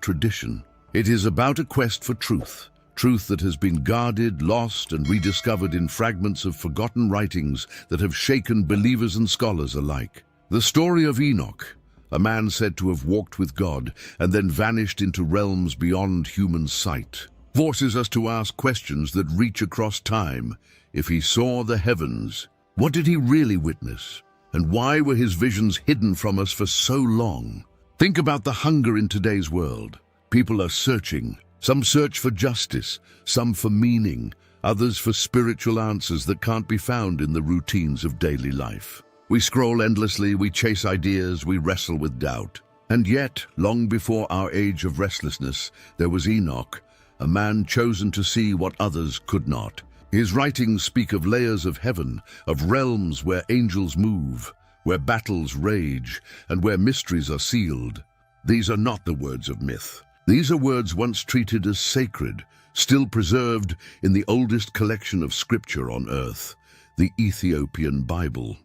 tradition. It is about a quest for truth, truth that has been guarded, lost, and rediscovered in fragments of forgotten writings that have shaken believers and scholars alike. The story of Enoch, a man said to have walked with God and then vanished into realms beyond human sight, forces us to ask questions that reach across time. If he saw the heavens, what did he really witness? And why were his visions hidden from us for so long? Think about the hunger in today's world. People are searching. Some search for justice, some for meaning, others for spiritual answers that can't be found in the routines of daily life. We scroll endlessly, we chase ideas, we wrestle with doubt. And yet, long before our age of restlessness, there was Enoch, a man chosen to see what others could not. His writings speak of layers of heaven, of realms where angels move, where battles rage, and where mysteries are sealed. These are not the words of myth. These are words once treated as sacred, still preserved in the oldest collection of scripture on earth, the Ethiopian Bible.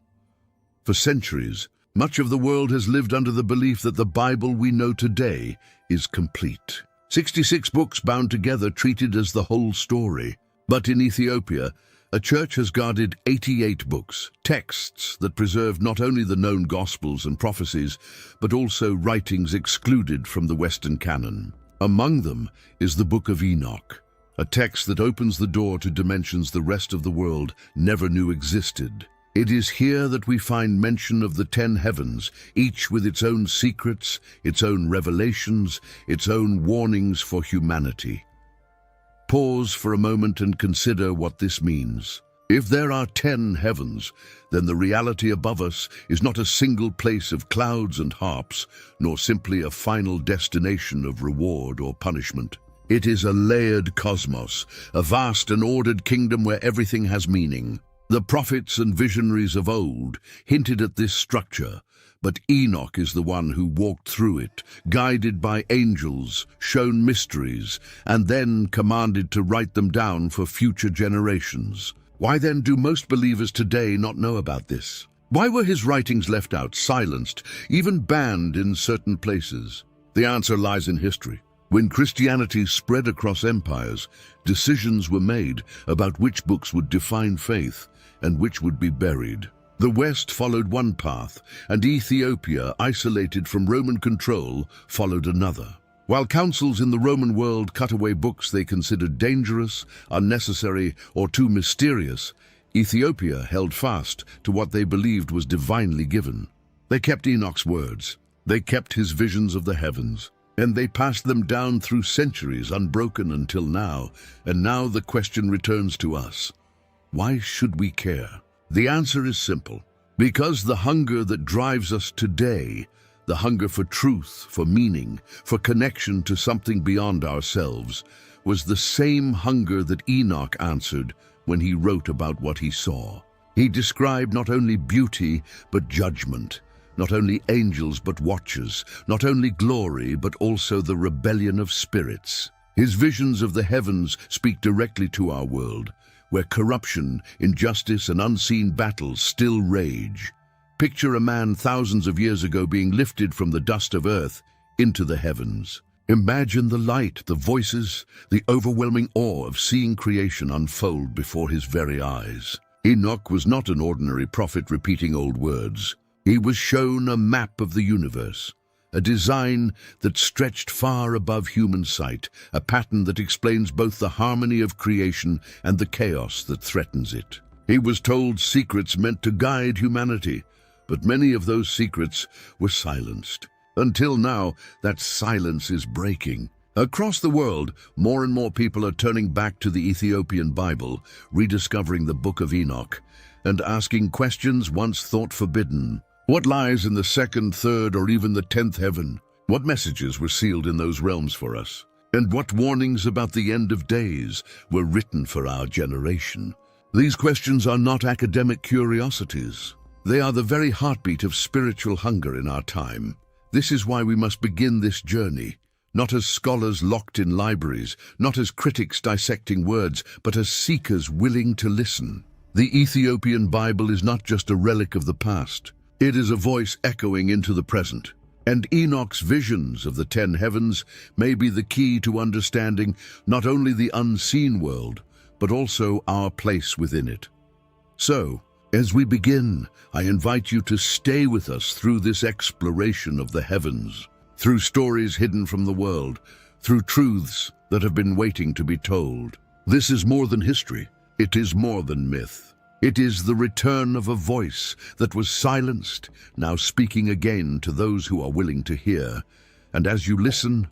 For centuries, much of the world has lived under the belief that the Bible we know today is complete. 66 books bound together, treated as the whole story. But in Ethiopia, a church has guarded 88 books, texts that preserve not only the known Gospels and prophecies, but also writings excluded from the Western canon. Among them is the Book of Enoch, a text that opens the door to dimensions the rest of the world never knew existed. It is here that we find mention of the 10 heavens, each with its own secrets, its own revelations, its own warnings for humanity. Pause for a moment and consider what this means. If there are 10 heavens, then the reality above us is not a single place of clouds and harps, nor simply a final destination of reward or punishment. It is a layered cosmos, a vast and ordered kingdom where everything has meaning. The prophets and visionaries of old hinted at this structure, but Enoch is the one who walked through it, guided by angels, shown mysteries, and then commanded to write them down for future generations. Why then do most believers today not know about this? Why were his writings left out, silenced, even banned in certain places? The answer lies in history. When Christianity spread across empires, decisions were made about which books would define faith and which would be buried. The West followed one path, and Ethiopia, isolated from Roman control, followed another. While councils in the Roman world cut away books they considered dangerous, unnecessary, or too mysterious, Ethiopia held fast to what they believed was divinely given. They kept Enoch's words, they kept his visions of the heavens, and they passed them down through centuries unbroken until now. And now the question returns to us. Why should we care? The answer is simple. Because the hunger that drives us today, the hunger for truth, for meaning, for connection to something beyond ourselves, was the same hunger that Enoch answered when he wrote about what he saw. He described not only beauty, but judgment, not only angels, but watchers, not only glory, but also the rebellion of spirits. His visions of the heavens speak directly to our world, where corruption, injustice, and unseen battles still rage. Picture a man thousands of years ago being lifted from the dust of earth into the heavens. Imagine the light, the voices, the overwhelming awe of seeing creation unfold before his very eyes. Enoch was not an ordinary prophet repeating old words. He was shown a map of the universe, a design that stretched far above human sight, a pattern that explains both the harmony of creation and the chaos that threatens it. He was told secrets meant to guide humanity, but many of those secrets were silenced. Until now, that silence is breaking. Across the world, more and more people are turning back to the Ethiopian Bible, rediscovering the Book of Enoch, and asking questions once thought forbidden. What lies in the second, third, or even the 10th heaven? What messages were sealed in those realms for us? And what warnings about the end of days were written for our generation? These questions are not academic curiosities. They are the very heartbeat of spiritual hunger in our time. This is why we must begin this journey, not as scholars locked in libraries, not as critics dissecting words, but as seekers willing to listen. The Ethiopian Bible is not just a relic of the past. It is a voice echoing into the present. And Enoch's visions of the 10 heavens may be the key to understanding not only the unseen world, but also our place within it. So, as we begin, I invite you to stay with us through this exploration of the heavens, through stories hidden from the world, through truths that have been waiting to be told. This is more than history. It is more than myth. It is the return of a voice that was silenced, now speaking again to those who are willing to hear. And as you listen,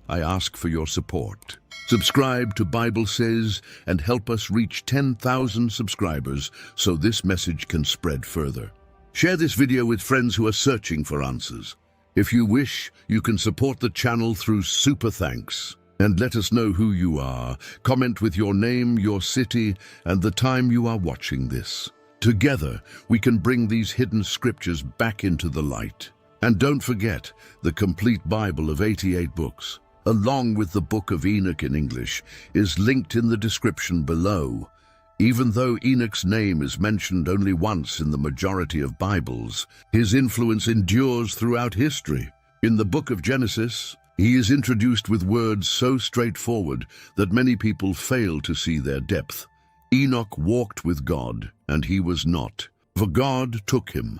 I ask for your support. Subscribe to Bible Says and help us reach 10,000 subscribers so this message can spread further. Share this video with friends who are searching for answers. If you wish, you can support the channel through Super Thanks. And let us know who you are. Comment with your name, your city, and the time you are watching this. Together, we can bring these hidden scriptures back into the light. And don't forget, the complete Bible of 88 books, along with the Book of Enoch in English, is linked in the description below. Even though Enoch's name is mentioned only once in the majority of Bibles, his influence endures throughout history. In the book of Genesis, he is introduced with words so straightforward that many people fail to see their depth. Enoch walked with God, and he was not, for God took him.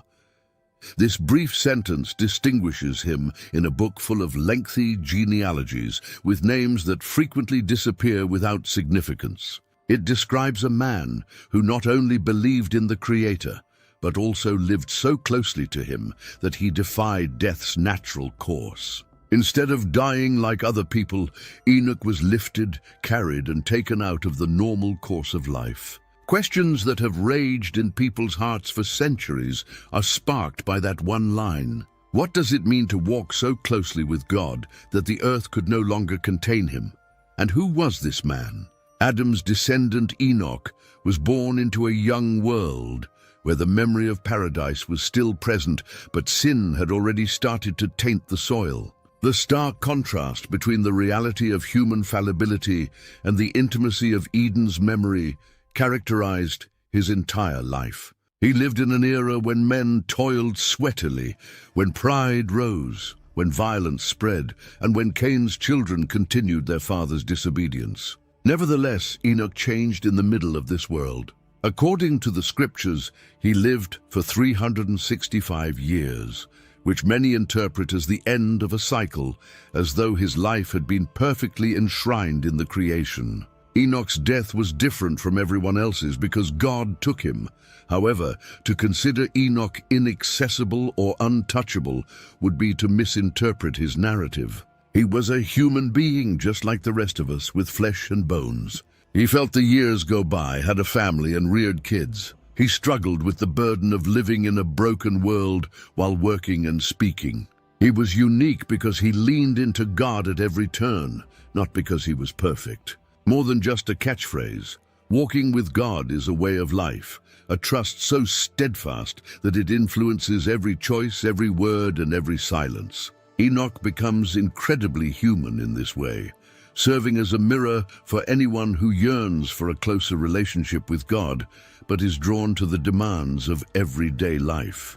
This brief sentence distinguishes him in a book full of lengthy genealogies with names that frequently disappear without significance. It describes a man who not only believed in the Creator, but also lived so closely to him that he defied death's natural course. Instead of dying like other people, Enoch was lifted, carried, and taken out of the normal course of life. Questions that have raged in people's hearts for centuries are sparked by that one line. What does it mean to walk so closely with God that the earth could no longer contain him? And who was this man? Adam's descendant Enoch was born into a young world where the memory of paradise was still present, but sin had already started to taint the soil. The stark contrast between the reality of human fallibility and the intimacy of Eden's memory characterized his entire life. He lived in an era when men toiled sweatily, when pride rose, when violence spread, and when Cain's children continued their father's disobedience. Nevertheless, Enoch changed in the middle of this world. According to the scriptures, he lived for 365 years, which many interpret as the end of a cycle, as though his life had been perfectly enshrined in the creation. Enoch's death was different from everyone else's because God took him. However, to consider Enoch inaccessible or untouchable would be to misinterpret his narrative. He was a human being just like the rest of us, with flesh and bones. He felt the years go by, had a family, and reared kids. He struggled with the burden of living in a broken world while working and speaking. He was unique because he leaned into God at every turn, not because he was perfect. More than just a catchphrase, walking with God is a way of life, a trust so steadfast that it influences every choice, every word, and every silence. Enoch becomes incredibly human in this way, serving as a mirror for anyone who yearns for a closer relationship with God, but is drawn to the demands of everyday life.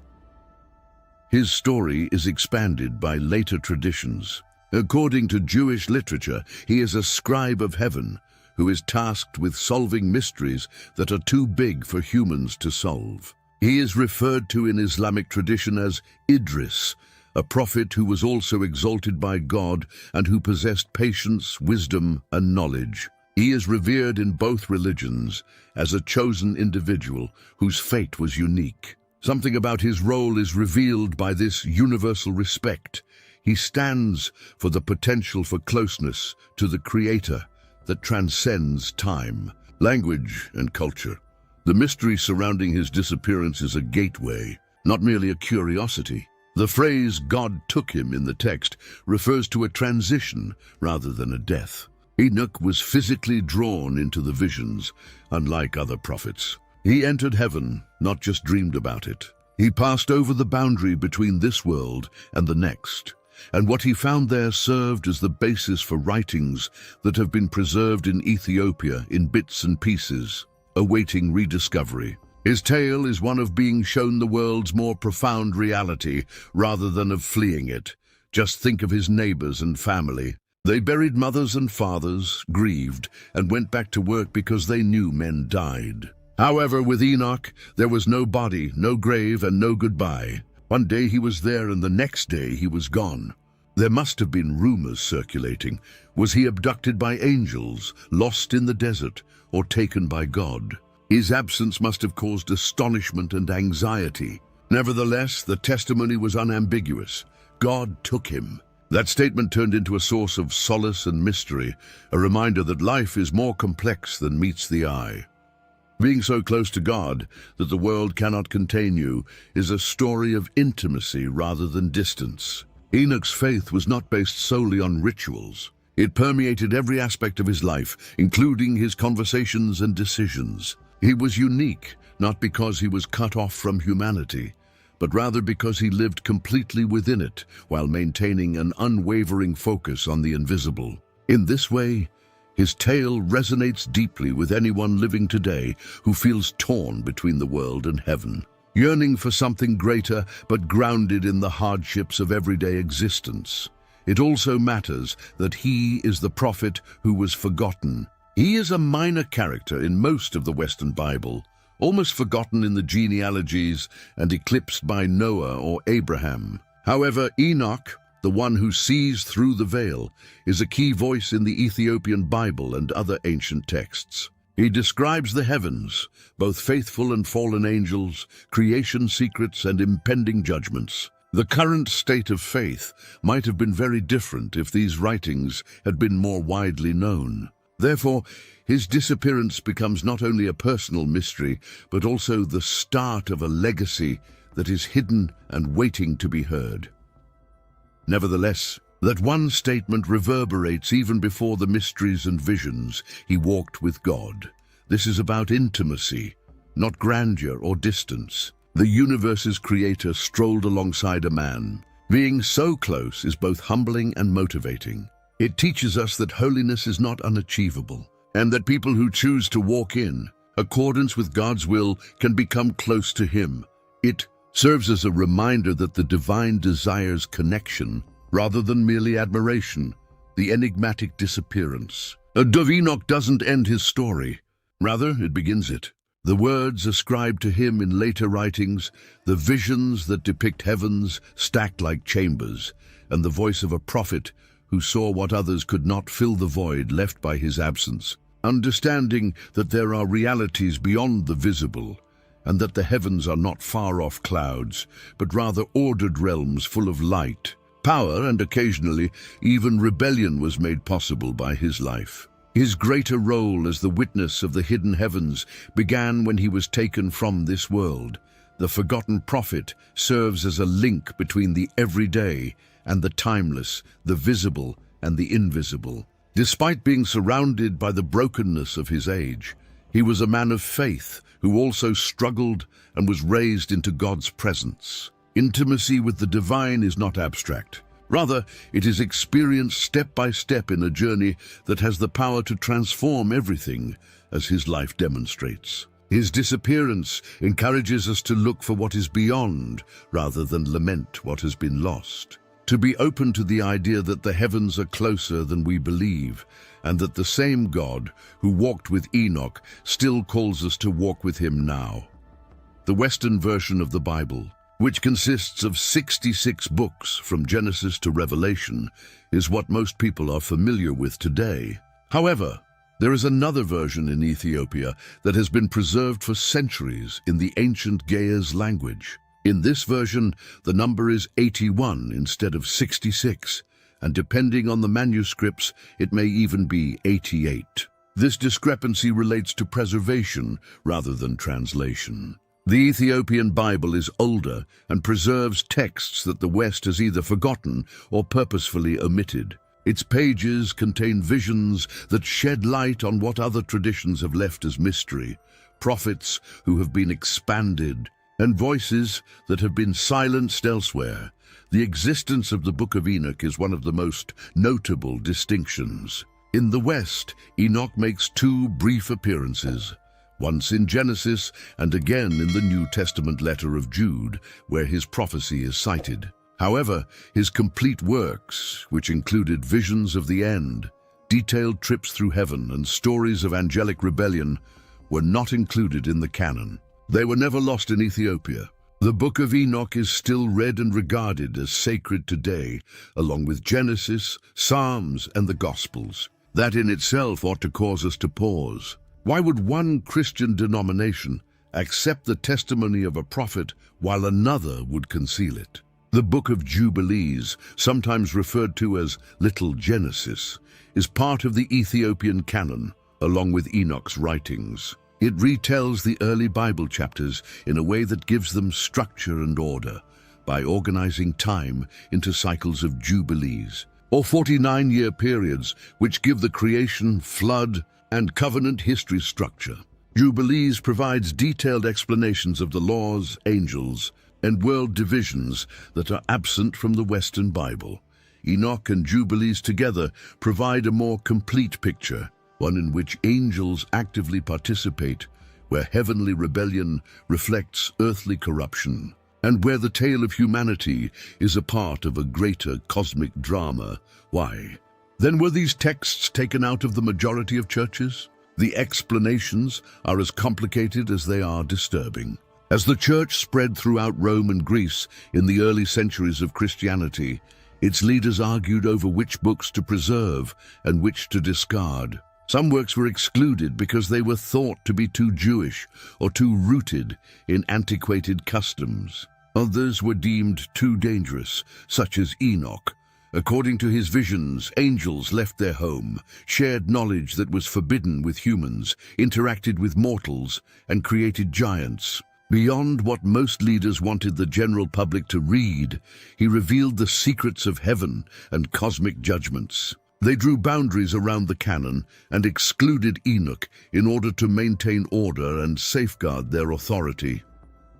His story is expanded by later traditions. According to Jewish literature, he is a scribe of heaven who is tasked with solving mysteries that are too big for humans to solve. He is referred to in Islamic tradition as Idris, a prophet who was also exalted by God and who possessed patience, wisdom, and knowledge. He is revered in both religions as a chosen individual whose fate was unique. Something about his role is revealed by this universal respect. He stands for the potential for closeness to the Creator that transcends time, language, and culture. The mystery surrounding his disappearance is a gateway, not merely a curiosity. The phrase "God took him" in the text refers to a transition rather than a death. Enoch was physically drawn into the visions, unlike other prophets. He entered heaven, not just dreamed about it. He passed over the boundary between this world and the next, and what he found there served as the basis for writings that have been preserved in Ethiopia in bits and pieces, awaiting rediscovery. His tale is one of being shown the world's more profound reality rather than of fleeing it. Just think of his neighbors and family. They buried mothers and fathers, grieved, and went back to work because they knew men died. However, with Enoch, there was no body, no grave, and no goodbye. One day he was there, and the next day he was gone. There must have been rumors circulating. Was he abducted by angels, lost in the desert, or taken by God? His absence must have caused astonishment and anxiety. Nevertheless, the testimony was unambiguous. God took him. That statement turned into a source of solace and mystery, a reminder that life is more complex than meets the eye. Being so close to God that the world cannot contain you is a story of intimacy rather than distance. Enoch's faith was not based solely on rituals. It permeated every aspect of his life, including his conversations and decisions. He was unique, not because he was cut off from humanity, but rather because he lived completely within it while maintaining an unwavering focus on the invisible. In this way, his tale resonates deeply with anyone living today who feels torn between the world and heaven, yearning for something greater but grounded in the hardships of everyday existence. It also matters that he is the prophet who was forgotten. He is a minor character in most of the Western Bible, almost forgotten in the genealogies and eclipsed by Noah or Abraham. However, Enoch, the one who sees through the veil, is a key voice in the Ethiopian Bible and other ancient texts. He describes the heavens, both faithful and fallen angels, creation secrets and impending judgments. The current state of faith might have been very different if these writings had been more widely known. Therefore, his disappearance becomes not only a personal mystery, but also the start of a legacy that is hidden and waiting to be heard. Nevertheless, that one statement reverberates even before the mysteries and visions: he walked with God. This is about intimacy, not grandeur or distance. The universe's creator strolled alongside a man. Being so close is both humbling and motivating. It teaches us that holiness is not unachievable, and that people who choose to walk in accordance with God's will can become close to Him. It serves as a reminder that the divine desires connection rather than merely admiration. The enigmatic disappearance of Enoch doesn't end his story. Rather, it begins it. The words ascribed to him in later writings, the visions that depict heavens stacked like chambers, and the voice of a prophet who saw what others could not fill the void left by his absence. Understanding that there are realities beyond the visible, and that the heavens are not far-off clouds, but rather ordered realms full of light, power, and occasionally even rebellion was made possible by his life. His greater role as the witness of the hidden heavens began when he was taken from this world. The forgotten prophet serves as a link between the everyday and the timeless, the visible and the invisible. Despite being surrounded by the brokenness of his age, he was a man of faith who also struggled and was raised into God's presence. Intimacy with the divine is not abstract. Rather, it is experienced step by step in a journey that has the power to transform everything, as his life demonstrates. His disappearance encourages us to look for what is beyond, rather than lament what has been lost. To be open to the idea that the heavens are closer than we believe, and that the same God who walked with Enoch still calls us to walk with him now. The Western version of the Bible, which consists of 66 books from Genesis to Revelation, is what most people are familiar with today. However, there is another version in Ethiopia that has been preserved for centuries in the ancient Ge'ez language. In this version, the number is 81 instead of 66, and depending on the manuscripts, it may even be 88. This discrepancy relates to preservation rather than translation. The Ethiopian Bible is older and preserves texts that the West has either forgotten or purposefully omitted. Its pages contain visions that shed light on what other traditions have left as mystery, prophets who have been expanded, and voices that have been silenced elsewhere. The existence of the Book of Enoch is one of the most notable distinctions. In the West, Enoch makes two brief appearances, once in Genesis and again in the New Testament letter of Jude, where his prophecy is cited. However, his complete works, which included visions of the end, detailed trips through heaven, and stories of angelic rebellion, were not included in the canon. They were never lost in Ethiopia. The Book of Enoch is still read and regarded as sacred today, along with Genesis, Psalms, and the Gospels. That in itself ought to cause us to pause. Why would one Christian denomination accept the testimony of a prophet while another would conceal it? The Book of Jubilees, sometimes referred to as Little Genesis, is part of the Ethiopian canon, along with Enoch's writings. It retells the early Bible chapters in a way that gives them structure and order, by organizing time into cycles of jubilees, or 49-year periods which give the creation, flood, and covenant history structure. Jubilees provides detailed explanations of the laws, angels, and world divisions that are absent from the Western Bible. Enoch and Jubilees together provide a more complete picture, one in which angels actively participate, where heavenly rebellion reflects earthly corruption, and where the tale of humanity is a part of a greater cosmic drama. Why? Then were these texts taken out of the majority of churches? The explanations are as complicated as they are disturbing. As the church spread throughout Rome and Greece in the early centuries of Christianity, its leaders argued over which books to preserve and which to discard. Some works were excluded because they were thought to be too Jewish or too rooted in antiquated customs. Others were deemed too dangerous, such as Enoch. According to his visions, angels left their home, shared knowledge that was forbidden with humans, interacted with mortals, and created giants. Beyond what most leaders wanted the general public to read, he revealed the secrets of heaven and cosmic judgments. They drew boundaries around the canon and excluded Enoch in order to maintain order and safeguard their authority.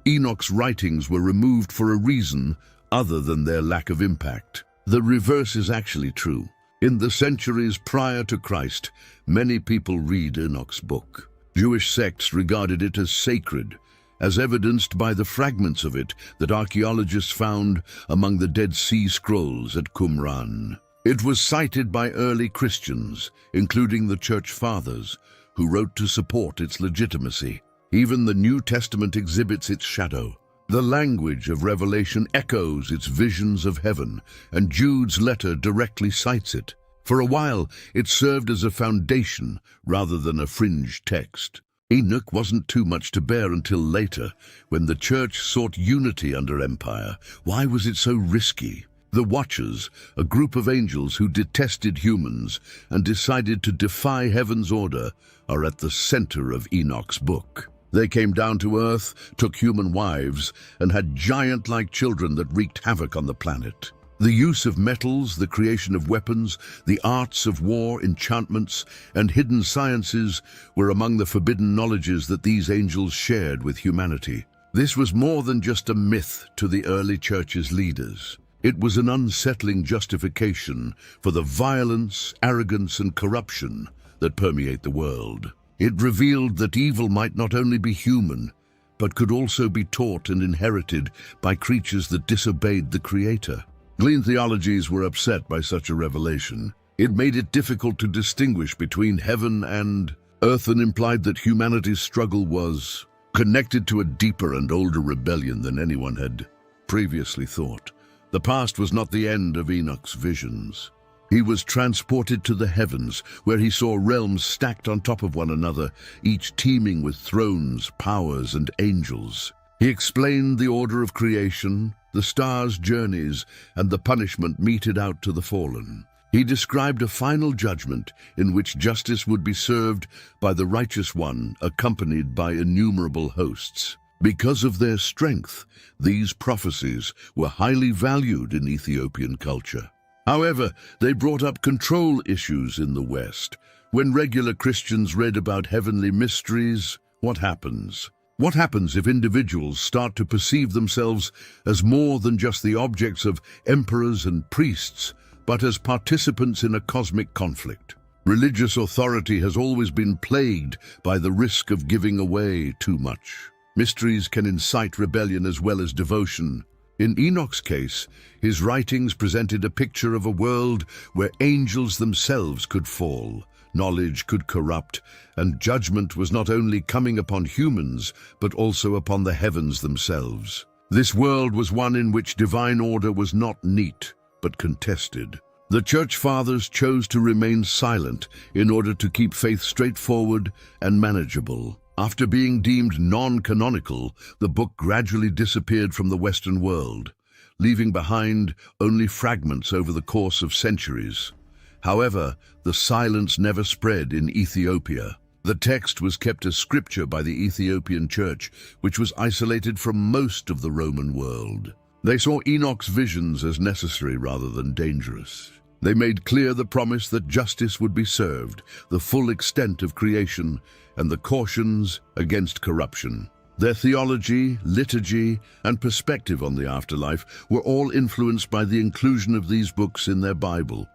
Enoch's writings were removed for a reason other than their lack of impact. The reverse is actually true. In the centuries prior to Christ, many people read Enoch's book. Jewish sects regarded it as sacred, as evidenced by the fragments of it that archaeologists found among the Dead Sea Scrolls at Qumran. It was cited by early Christians, including the Church Fathers, who wrote to support its legitimacy. Even the New Testament exhibits its shadow. The language of Revelation echoes its visions of heaven, and Jude's letter directly cites it. For a while, it served as a foundation rather than a fringe text. Enoch wasn't too much to bear until later, when the church sought unity under empire. Why was it so risky? The Watchers, a group of angels who detested humans and decided to defy heaven's order, are at the center of Enoch's book. They came down to Earth, took human wives, and had giant-like children that wreaked havoc on the planet. The use of metals, the creation of weapons, the arts of war, enchantments, and hidden sciences were among the forbidden knowledges that these angels shared with humanity. This was more than just a myth to the early church's leaders. It was an unsettling justification for the violence, arrogance, and corruption that permeate the world. It revealed that evil might not only be human, but could also be taught and inherited by creatures that disobeyed the Creator. Glean theologies were upset by such a revelation. It made it difficult to distinguish between heaven and earth, and implied that humanity's struggle was connected to a deeper and older rebellion than anyone had previously thought. The past was not the end of Enoch's visions. He was transported to the heavens, where he saw realms stacked on top of one another, each teeming with thrones, powers, and angels. He explained the order of creation, the stars' journeys, and the punishment meted out to the fallen. He described a final judgment in which justice would be served by the righteous one, accompanied by innumerable hosts. Because of their strength, these prophecies were highly valued in Ethiopian culture. However, they brought up control issues in the West. When regular Christians read about heavenly mysteries, what happens? What happens if individuals start to perceive themselves as more than just the objects of emperors and priests, but as participants in a cosmic conflict? Religious authority has always been plagued by the risk of giving away too much. Mysteries can incite rebellion as well as devotion. In Enoch's case, his writings presented a picture of a world where angels themselves could fall, knowledge could corrupt, and judgment was not only coming upon humans, but also upon the heavens themselves. This world was one in which divine order was not neat, but contested. The Church Fathers chose to remain silent in order to keep faith straightforward and manageable. After being deemed non-canonical, the book gradually disappeared from the Western world, leaving behind only fragments over the course of centuries. However, the silence never spread in Ethiopia. The text was kept as scripture by the Ethiopian Church, which was isolated from most of the Roman world. They saw Enoch's visions as necessary rather than dangerous. They made clear the promise that justice would be served, the full extent of creation, and the cautions against corruption. Their theology, liturgy, and perspective on the afterlife were all influenced by the inclusion of these books in their Bible.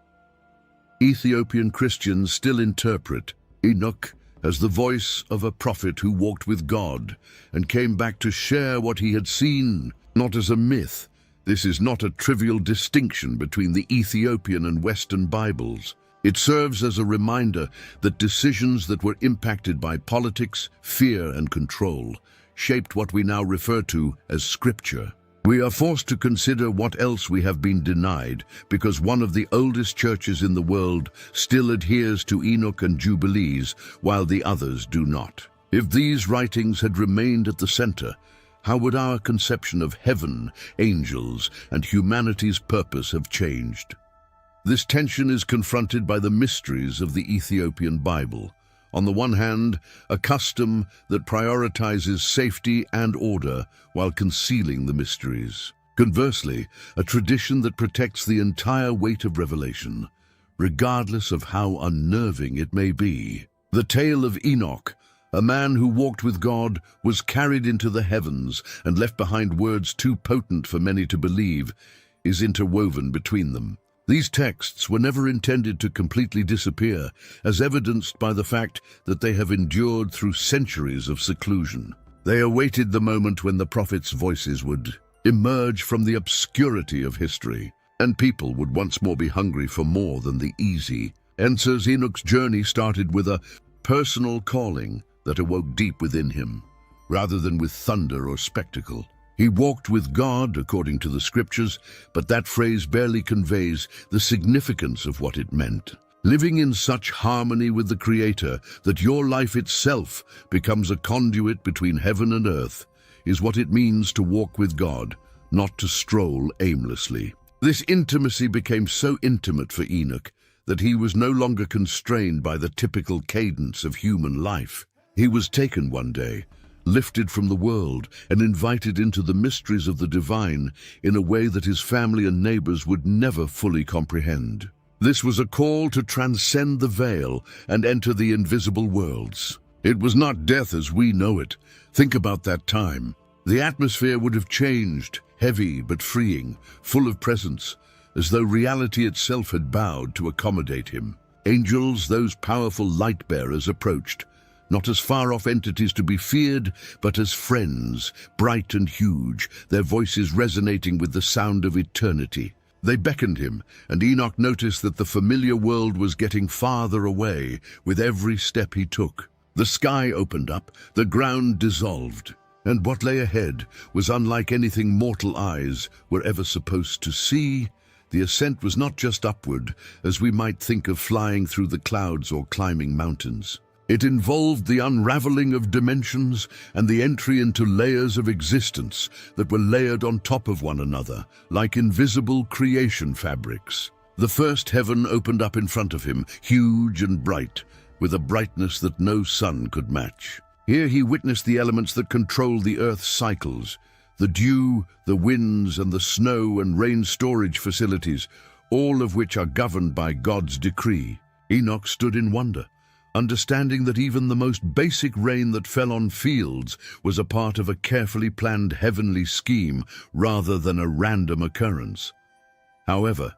Ethiopian Christians still interpret Enoch as the voice of a prophet who walked with God and came back to share what he had seen, not as a myth. This is not a trivial distinction between the Ethiopian and Western Bibles. It serves as a reminder that decisions that were impacted by politics, fear, and control shaped what we now refer to as Scripture. We are forced to consider what else we have been denied because one of the oldest churches in the world still adheres to Enoch and Jubilees while the others do not. If these writings had remained at the center, how would our conception of heaven, angels, and humanity's purpose have changed? This tension is confronted by the mysteries of the Ethiopian Bible. On the one hand, a custom that prioritizes safety and order while concealing the mysteries. Conversely, a tradition that protects the entire weight of revelation, regardless of how unnerving it may be. The tale of Enoch, a man who walked with God, was carried into the heavens and left behind words too potent for many to believe, is interwoven between them. These texts were never intended to completely disappear, as evidenced by the fact that they have endured through centuries of seclusion. They awaited the moment when the prophets' voices would emerge from the obscurity of history, and people would once more be hungry for more than the easy. Ensor's Enoch's journey started with a personal calling that awoke deep within him, rather than with thunder or spectacle. He walked with God, according to the scriptures, but that phrase barely conveys the significance of what it meant. Living in such harmony with the Creator that your life itself becomes a conduit between heaven and earth is what it means to walk with God, not to stroll aimlessly. This intimacy became so intimate for Enoch that he was no longer constrained by the typical cadence of human life. He was taken one day, lifted from the world, and invited into the mysteries of the divine in a way that his family and neighbors would never fully comprehend. This was a call to transcend the veil and enter the invisible worlds. It was not death as we know it. Think about that time. The atmosphere would have changed, heavy but freeing, full of presence, as though reality itself had bowed to accommodate him. Angels, those powerful light-bearers, approached, not as far-off entities to be feared, but as friends, bright and huge, their voices resonating with the sound of eternity. They beckoned him, and Enoch noticed that the familiar world was getting farther away with every step he took. The sky opened up, the ground dissolved, and what lay ahead was unlike anything mortal eyes were ever supposed to see. The ascent was not just upward, as we might think of flying through the clouds or climbing mountains. It involved the unraveling of dimensions and the entry into layers of existence that were layered on top of one another, like invisible creation fabrics. The first heaven opened up in front of him, huge and bright, with a brightness that no sun could match. Here he witnessed the elements that control the Earth's cycles, the dew, the winds, and the snow and rain storage facilities, all of which are governed by God's decree. Enoch stood in wonder, understanding that even the most basic rain that fell on fields was a part of a carefully planned heavenly scheme rather than a random occurrence. However,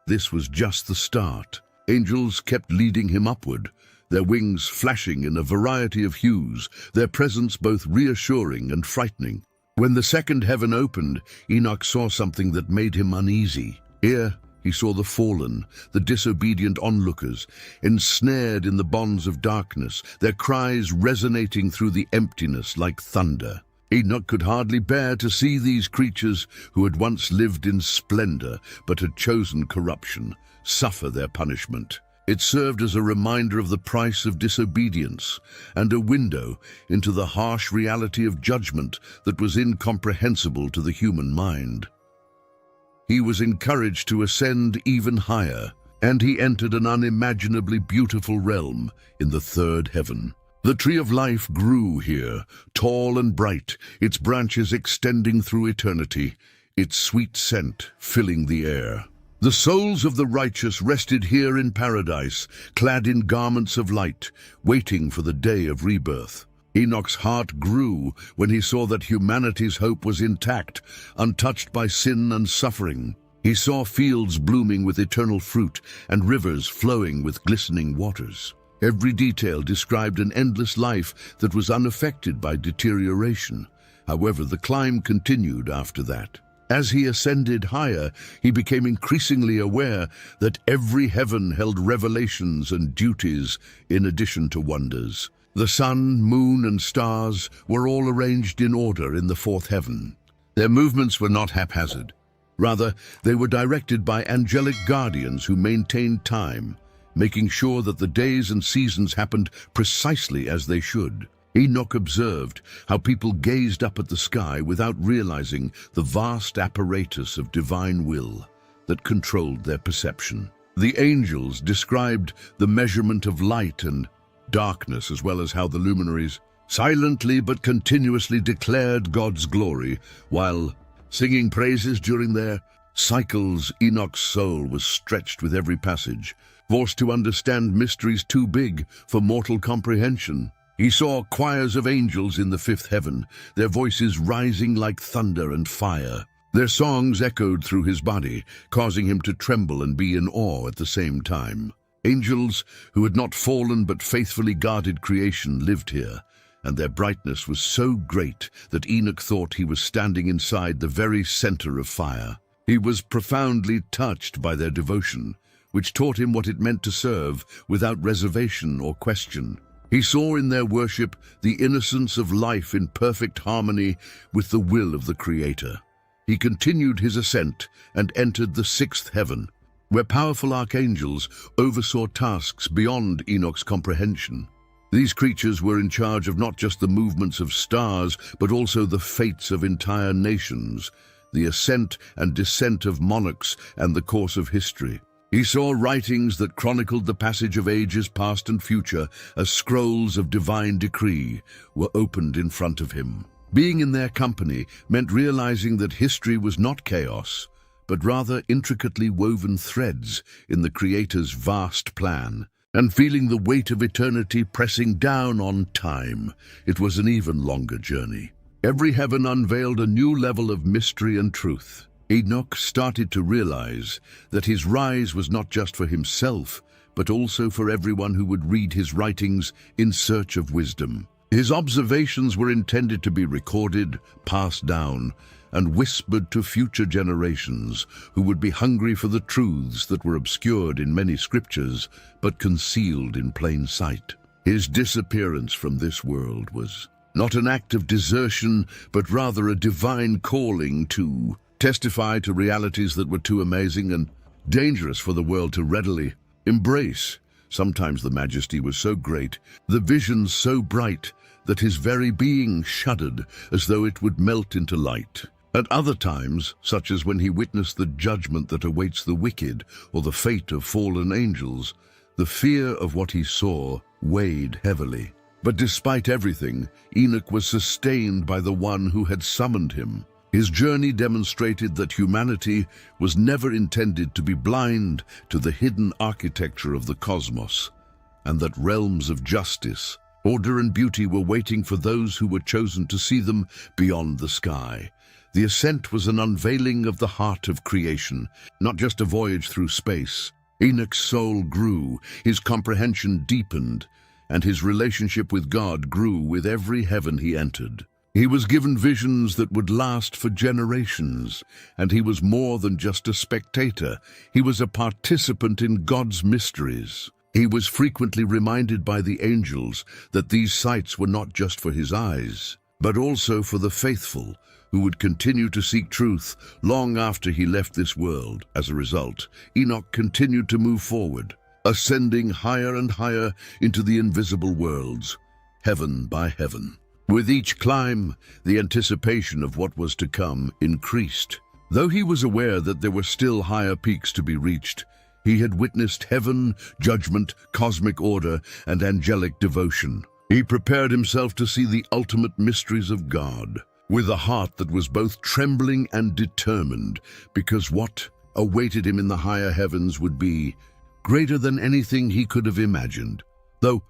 this was just the start. Angels kept leading him upward, their wings flashing in a variety of hues, their presence both reassuring and frightening. When the second heaven opened, Enoch saw something that made him uneasy. Here, he saw the fallen, the disobedient onlookers, ensnared in the bonds of darkness, their cries resonating through the emptiness like thunder. Enoch could hardly bear to see these creatures who had once lived in splendor but had chosen corruption, suffer their punishment. It served as a reminder of the price of disobedience and a window into the harsh reality of judgment that was incomprehensible to the human mind. He was encouraged to ascend even higher, and he entered an unimaginably beautiful realm in the third heaven. The tree of life grew here, tall and bright, its branches extending through eternity, its sweet scent filling the air. The souls of the righteous rested here in paradise, clad in garments of light, waiting for the day of rebirth. Enoch's heart grew when he saw that humanity's hope was intact, untouched by sin and suffering. He saw fields blooming with eternal fruit and rivers flowing with glistening waters. Every detail described an endless life that was unaffected by deterioration. However, the climb continued after that. As he ascended higher, he became increasingly aware that every heaven held revelations and duties in addition to wonders. The sun, moon, and stars were all arranged in order in the fourth heaven. Their movements were not haphazard. Rather, they were directed by angelic guardians who maintained time, making sure that the days and seasons happened precisely as they should. Enoch observed how people gazed up at the sky without realizing the vast apparatus of divine will that controlled their perception. The angels described the measurement of light and darkness, as well as how the luminaries silently but continuously declared God's glory while singing praises during their cycles. Enoch's soul was stretched with every passage, forced to understand mysteries too big for mortal comprehension. He saw choirs of angels in the fifth heaven, their voices rising like thunder and fire. Their songs echoed through his body, causing him to tremble and be in awe at the same time. Angels who had not fallen but faithfully guarded creation lived here, and their brightness was so great that Enoch thought he was standing inside the very center of fire. He was profoundly touched by their devotion, which taught him what it meant to serve without reservation or question. He saw in their worship the innocence of life in perfect harmony with the will of the Creator. He continued his ascent and entered the sixth heaven, where powerful archangels oversaw tasks beyond Enoch's comprehension. These creatures were in charge of not just the movements of stars, but also the fates of entire nations, the ascent and descent of monarchs, and the course of history. He saw writings that chronicled the passage of ages past and future as scrolls of divine decree were opened in front of him. Being in their company meant realizing that history was not chaos, but rather intricately woven threads in the Creator's vast plan. And feeling the weight of eternity pressing down on time, it was an even longer journey. Every heaven unveiled a new level of mystery and truth. Enoch started to realize that his rise was not just for himself, but also for everyone who would read his writings in search of wisdom. His observations were intended to be recorded, passed down, and whispered to future generations who would be hungry for the truths that were obscured in many scriptures, but concealed in plain sight. His disappearance from this world was not an act of desertion, but rather a divine calling to testify to realities that were too amazing and dangerous for the world to readily embrace. Sometimes the majesty was so great, the visions so bright, that his very being shuddered as though it would melt into light. At other times, such as when he witnessed the judgment that awaits the wicked or the fate of fallen angels, the fear of what he saw weighed heavily. But despite everything, Enoch was sustained by the one who had summoned him. His journey demonstrated that humanity was never intended to be blind to the hidden architecture of the cosmos, and that realms of justice, order, and beauty were waiting for those who were chosen to see them beyond the sky. The ascent was an unveiling of the heart of creation, not just a voyage through space. Enoch's soul grew, his comprehension deepened, and his relationship with God grew with every heaven he entered. He was given visions that would last for generations, and he was more than just a spectator. He was a participant in God's mysteries. He was frequently reminded by the angels that these sights were not just for his eyes, but also for the faithful who would continue to seek truth long after he left this world. As a result, Enoch continued to move forward, ascending higher and higher into the invisible worlds, heaven by heaven. With each climb, the anticipation of what was to come increased. Though he was aware that there were still higher peaks to be reached, he had witnessed heaven, judgment, cosmic order, and angelic devotion. He prepared himself to see the ultimate mysteries of God, with a heart that was both trembling and determined, because what awaited him in the higher heavens would be greater than anything he could have imagined, though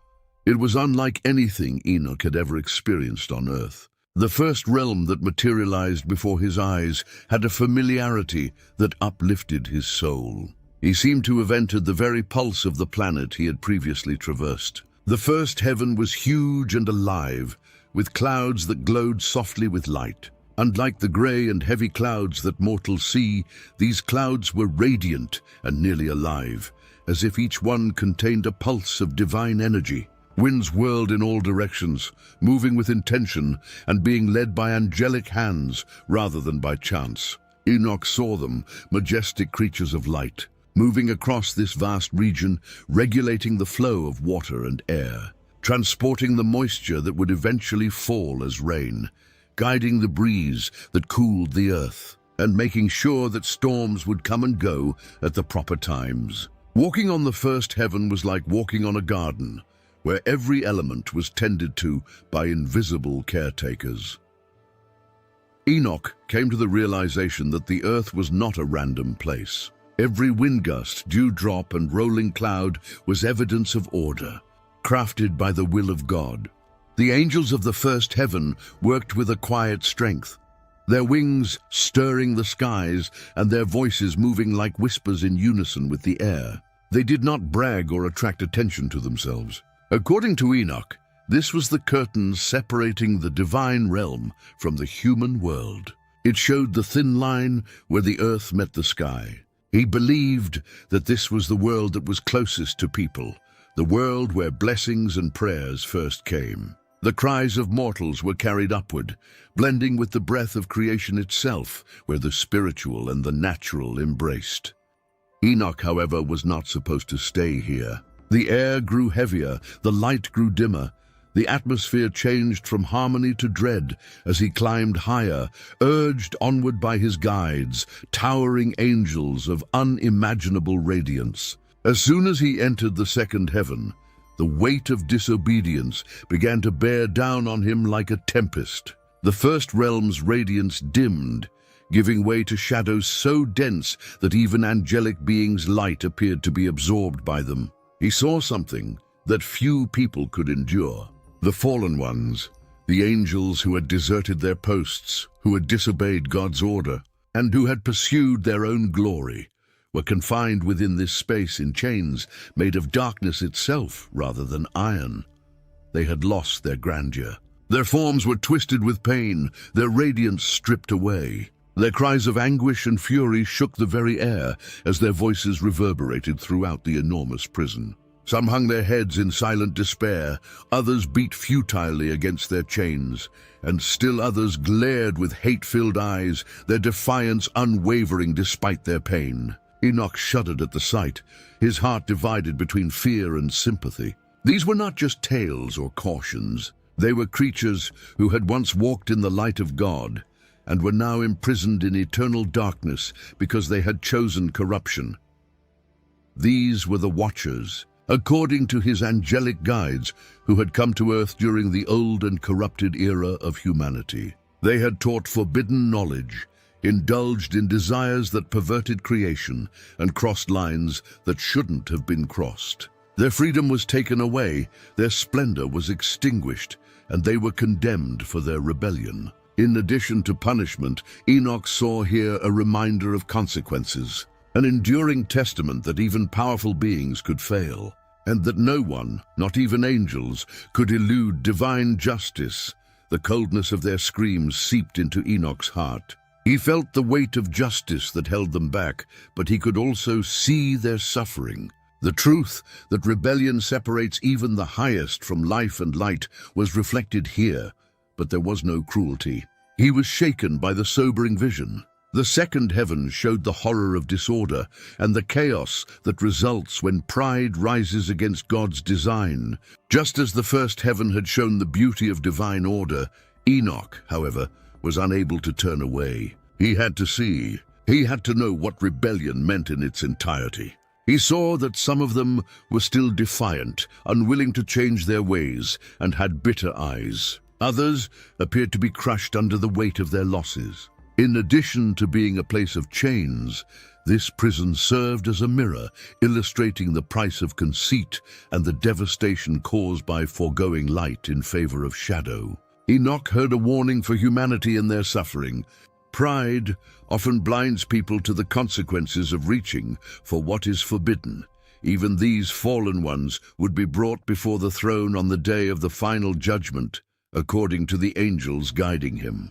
it was unlike anything Enoch had ever experienced on earth. The first realm that materialized before his eyes had a familiarity that uplifted his soul. He seemed to have entered the very pulse of the planet he had previously traversed. The first heaven was huge and alive, with clouds that glowed softly with light. Unlike the gray and heavy clouds that mortals see, these clouds were radiant and nearly alive, as if each one contained a pulse of divine energy. Winds whirled in all directions, moving with intention and being led by angelic hands rather than by chance. Enoch saw them, majestic creatures of light, moving across this vast region, regulating the flow of water and air, transporting the moisture that would eventually fall as rain, guiding the breeze that cooled the earth, and making sure that storms would come and go at the proper times. Walking on the first heaven was like walking on a garden, where every element was tended to by invisible caretakers. Enoch came to the realization that the earth was not a random place. Every wind gust, dewdrop, and rolling cloud was evidence of order, crafted by the will of God. The angels of the first heaven worked with a quiet strength, their wings stirring the skies and their voices moving like whispers in unison with the air. They did not brag or attract attention to themselves. According to Enoch, this was the curtain separating the divine realm from the human world. It showed the thin line where the earth met the sky. He believed that this was the world that was closest to people, the world where blessings and prayers first came. The cries of mortals were carried upward, blending with the breath of creation itself, where the spiritual and the natural embraced. Enoch, however, was not supposed to stay here. The air grew heavier, the light grew dimmer. The atmosphere changed from harmony to dread as he climbed higher, urged onward by his guides, towering angels of unimaginable radiance. As soon as he entered the second heaven, the weight of disobedience began to bear down on him like a tempest. The first realm's radiance dimmed, giving way to shadows so dense that even angelic beings' light appeared to be absorbed by them. He saw something that few people could endure. The fallen ones, the angels who had deserted their posts, who had disobeyed God's order, and who had pursued their own glory, were confined within this space in chains made of darkness itself rather than iron. They had lost their grandeur. Their forms were twisted with pain, their radiance stripped away. Their cries of anguish and fury shook the very air as their voices reverberated throughout the enormous prison. Some hung their heads in silent despair, others beat futilely against their chains, and still others glared with hate-filled eyes, their defiance unwavering despite their pain. Enoch shuddered at the sight, his heart divided between fear and sympathy. These were not just tales or cautions. They were creatures who had once walked in the light of God, and were now imprisoned in eternal darkness because they had chosen corruption. These were the Watchers, according to his angelic guides, who had come to earth during the old and corrupted era of humanity. They had taught forbidden knowledge, indulged in desires that perverted creation, and crossed lines that shouldn't have been crossed. Their freedom was taken away, their splendor was extinguished, and they were condemned for their rebellion. In addition to punishment, Enoch saw here a reminder of consequences, an enduring testament that even powerful beings could fail, and that no one, not even angels, could elude divine justice. The coldness of their screams seeped into Enoch's heart. He felt the weight of justice that held them back, but he could also see their suffering. The truth that rebellion separates even the highest from life and light was reflected here, but there was no cruelty. He was shaken by the sobering vision. The second heaven showed the horror of disorder and the chaos that results when pride rises against God's design. Just as the first heaven had shown the beauty of divine order, Enoch, however, was unable to turn away. He had to see. He had to know what rebellion meant in its entirety. He saw that some of them were still defiant, unwilling to change their ways, and had bitter eyes. Others appeared to be crushed under the weight of their losses. In addition to being a place of chains, this prison served as a mirror, illustrating the price of conceit and the devastation caused by foregoing light in favor of shadow. Enoch heard a warning for humanity in their suffering. Pride often blinds people to the consequences of reaching for what is forbidden. Even these fallen ones would be brought before the throne on the day of the final judgment, according to the angels guiding him.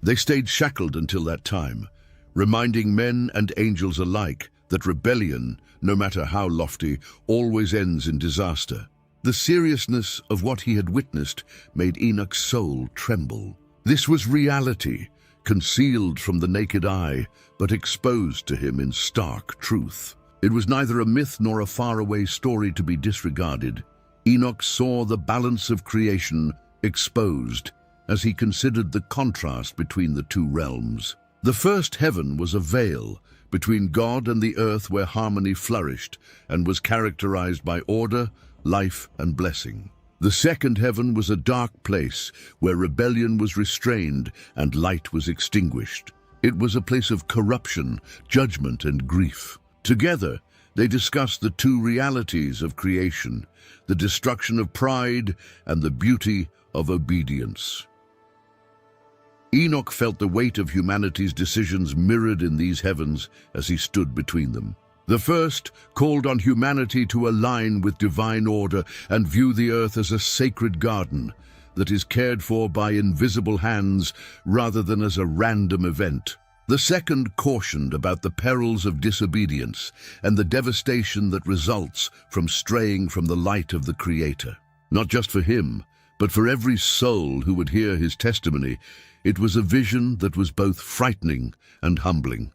They stayed shackled until that time, reminding men and angels alike that rebellion, no matter how lofty, always ends in disaster. The seriousness of what he had witnessed made Enoch's soul tremble. This was reality, concealed from the naked eye, but exposed to him in stark truth. It was neither a myth nor a faraway story to be disregarded. Enoch saw the balance of creation exposed as he considered the contrast between the two realms. The first heaven was a veil between God and the earth where harmony flourished and was characterized by order, life, and blessing. The second heaven was a dark place where rebellion was restrained and light was extinguished. It was a place of corruption, judgment, and grief. Together, they discussed the two realities of creation, the destruction of pride and the beauty of obedience. Enoch felt the weight of humanity's decisions mirrored in these heavens as he stood between them. The first called on humanity to align with divine order and view the earth as a sacred garden that is cared for by invisible hands rather than as a random event. The second cautioned about the perils of disobedience and the devastation that results from straying from the light of the Creator. Not just for him, but for every soul who would hear his testimony, it was a vision that was both frightening and humbling.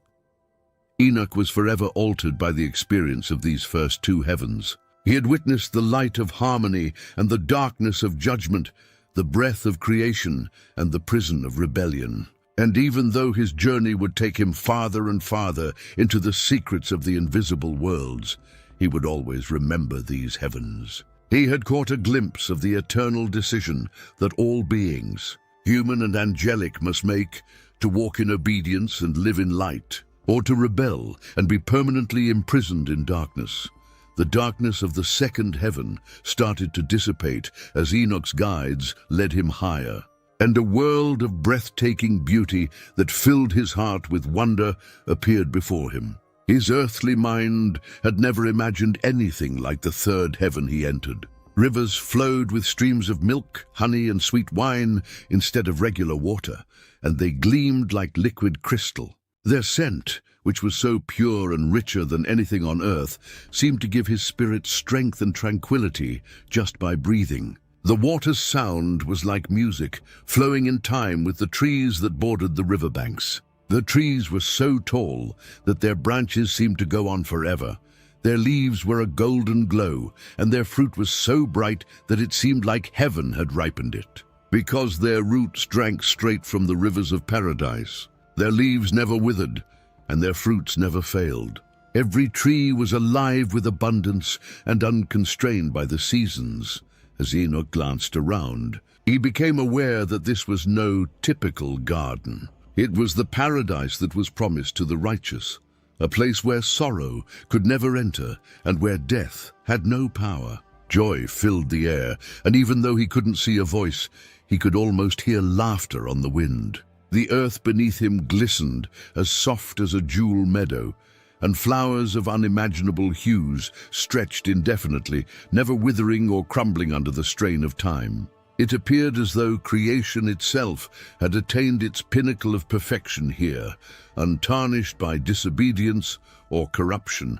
Enoch was forever altered by the experience of these first two heavens. He had witnessed the light of harmony and the darkness of judgment, the breath of creation and the prison of rebellion. And even though his journey would take him farther and farther into the secrets of the invisible worlds, he would always remember these heavens. He had caught a glimpse of the eternal decision that all beings, human and angelic, must make to walk in obedience and live in light, or to rebel and be permanently imprisoned in darkness. The darkness of the second heaven started to dissipate as Enoch's guides led him higher, and a world of breathtaking beauty that filled his heart with wonder appeared before him. His earthly mind had never imagined anything like the third heaven he entered. Rivers flowed with streams of milk, honey, and sweet wine instead of regular water, and they gleamed like liquid crystal. Their scent, which was so pure and richer than anything on earth, seemed to give his spirit strength and tranquility just by breathing. The water's sound was like music, flowing in time with the trees that bordered the riverbanks. The trees were so tall that their branches seemed to go on forever. Their leaves were a golden glow, and their fruit was so bright that it seemed like heaven had ripened it. Because their roots drank straight from the rivers of paradise, their leaves never withered, and their fruits never failed. Every tree was alive with abundance and unconstrained by the seasons. As Enoch glanced around, he became aware that this was no typical garden. It was the paradise that was promised to the righteous, a place where sorrow could never enter and where death had no power. Joy filled the air, and even though he couldn't see a voice, he could almost hear laughter on the wind. The earth beneath him glistened, as soft as a jewel meadow, and flowers of unimaginable hues stretched indefinitely, never withering or crumbling under the strain of time. It appeared as though creation itself had attained its pinnacle of perfection here, untarnished by disobedience or corruption.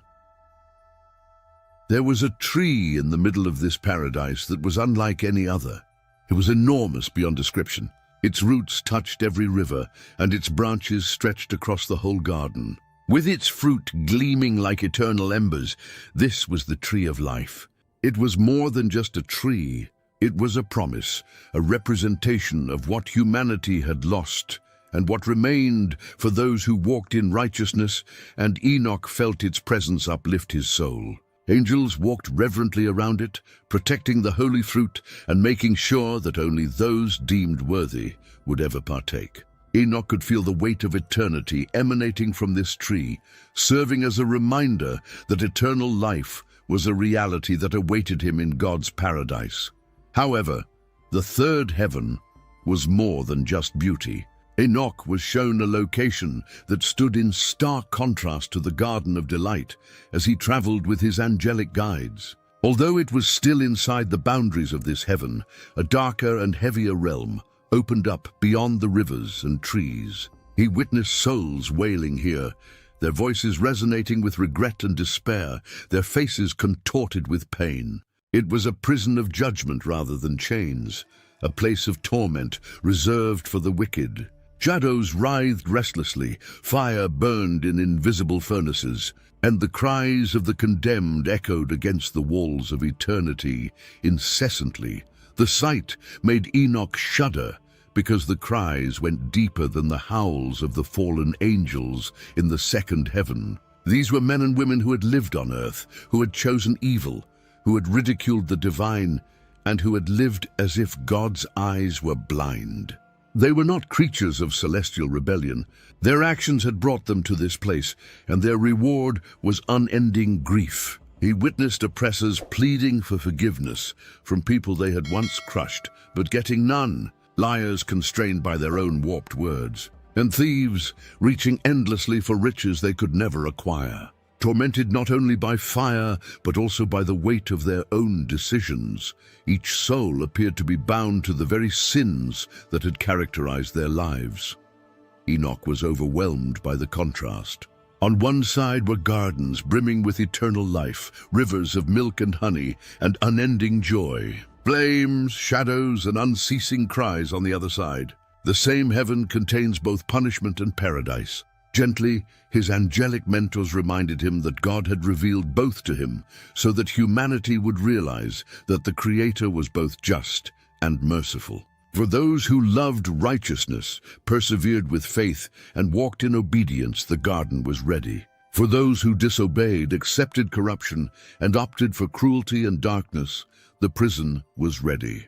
There was a tree in the middle of this paradise that was unlike any other. It was enormous beyond description. Its roots touched every river, and its branches stretched across the whole garden. With its fruit gleaming like eternal embers, this was the tree of life. It was more than just a tree. It was a promise, a representation of what humanity had lost and what remained for those who walked in righteousness, and Enoch felt its presence uplift his soul. Angels walked reverently around it, protecting the holy fruit and making sure that only those deemed worthy would ever partake. Enoch could feel the weight of eternity emanating from this tree, serving as a reminder that eternal life was a reality that awaited him in God's paradise. However, the third heaven was more than just beauty. Enoch was shown a location that stood in stark contrast to the Garden of Delight as he traveled with his angelic guides. Although it was still inside the boundaries of this heaven, a darker and heavier realm opened up beyond the rivers and trees. He witnessed souls wailing here, their voices resonating with regret and despair, their faces contorted with pain. It was a prison of judgment rather than chains, a place of torment reserved for the wicked. Shadows writhed restlessly, fire burned in invisible furnaces, and the cries of the condemned echoed against the walls of eternity incessantly. The sight made Enoch shudder, because the cries went deeper than the howls of the fallen angels in the second heaven. These were men and women who had lived on earth, who had chosen evil, who had ridiculed the divine, and who had lived as if God's eyes were blind. They were not creatures of celestial rebellion. Their actions had brought them to this place, and their reward was unending grief. He witnessed oppressors pleading for forgiveness from people they had once crushed, but getting none, liars constrained by their own warped words, and thieves reaching endlessly for riches they could never acquire. Tormented not only by fire, but also by the weight of their own decisions, each soul appeared to be bound to the very sins that had characterized their lives. Enoch was overwhelmed by the contrast. On one side were gardens brimming with eternal life, rivers of milk and honey, and unending joy. Flames, shadows, and unceasing cries on the other side. The same heaven contains both punishment and paradise. Gently, his angelic mentors reminded him that God had revealed both to him, so that humanity would realize that the Creator was both just and merciful. For those who loved righteousness, persevered with faith, and walked in obedience, the garden was ready. For those who disobeyed, accepted corruption, and opted for cruelty and darkness, the prison was ready.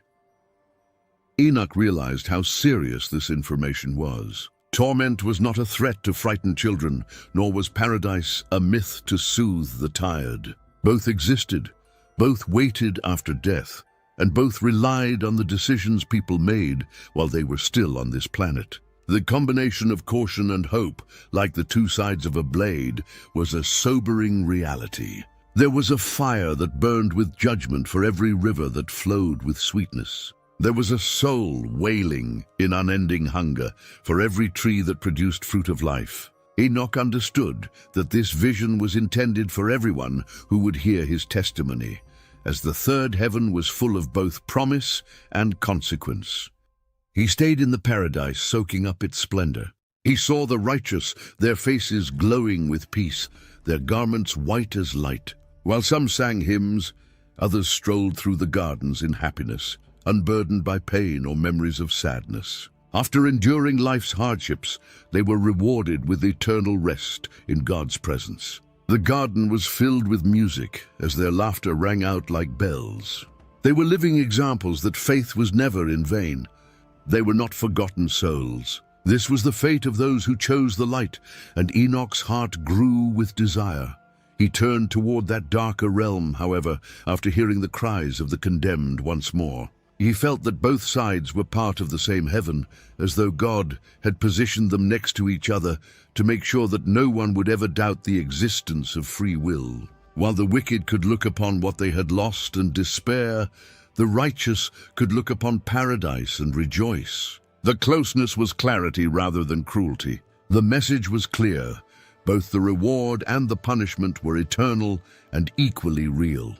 Enoch realized how serious this information was. Torment was not a threat to frighten children, nor was paradise a myth to soothe the tired. Both existed, both waited after death, and both relied on the decisions people made while they were still on this planet. The combination of caution and hope, like the two sides of a blade, was a sobering reality. There was a fire that burned with judgment for every river that flowed with sweetness. There was a soul wailing in unending hunger for every tree that produced fruit of life. Enoch understood that this vision was intended for everyone who would hear his testimony, as the third heaven was full of both promise and consequence. He stayed in the paradise, soaking up its splendor. He saw the righteous, their faces glowing with peace, their garments white as light. While some sang hymns, others strolled through the gardens in happiness, unburdened by pain or memories of sadness. After enduring life's hardships, they were rewarded with eternal rest in God's presence. The garden was filled with music as their laughter rang out like bells. They were living examples that faith was never in vain. They were not forgotten souls. This was the fate of those who chose the light, and Enoch's heart grew with desire. He turned toward that darker realm, however, after hearing the cries of the condemned once more. He felt that both sides were part of the same heaven, as though God had positioned them next to each other to make sure that no one would ever doubt the existence of free will. While the wicked could look upon what they had lost and despair, The righteous could look upon paradise and rejoice. The closeness was clarity rather than cruelty. The message was clear. Both the reward and the punishment were eternal and equally real.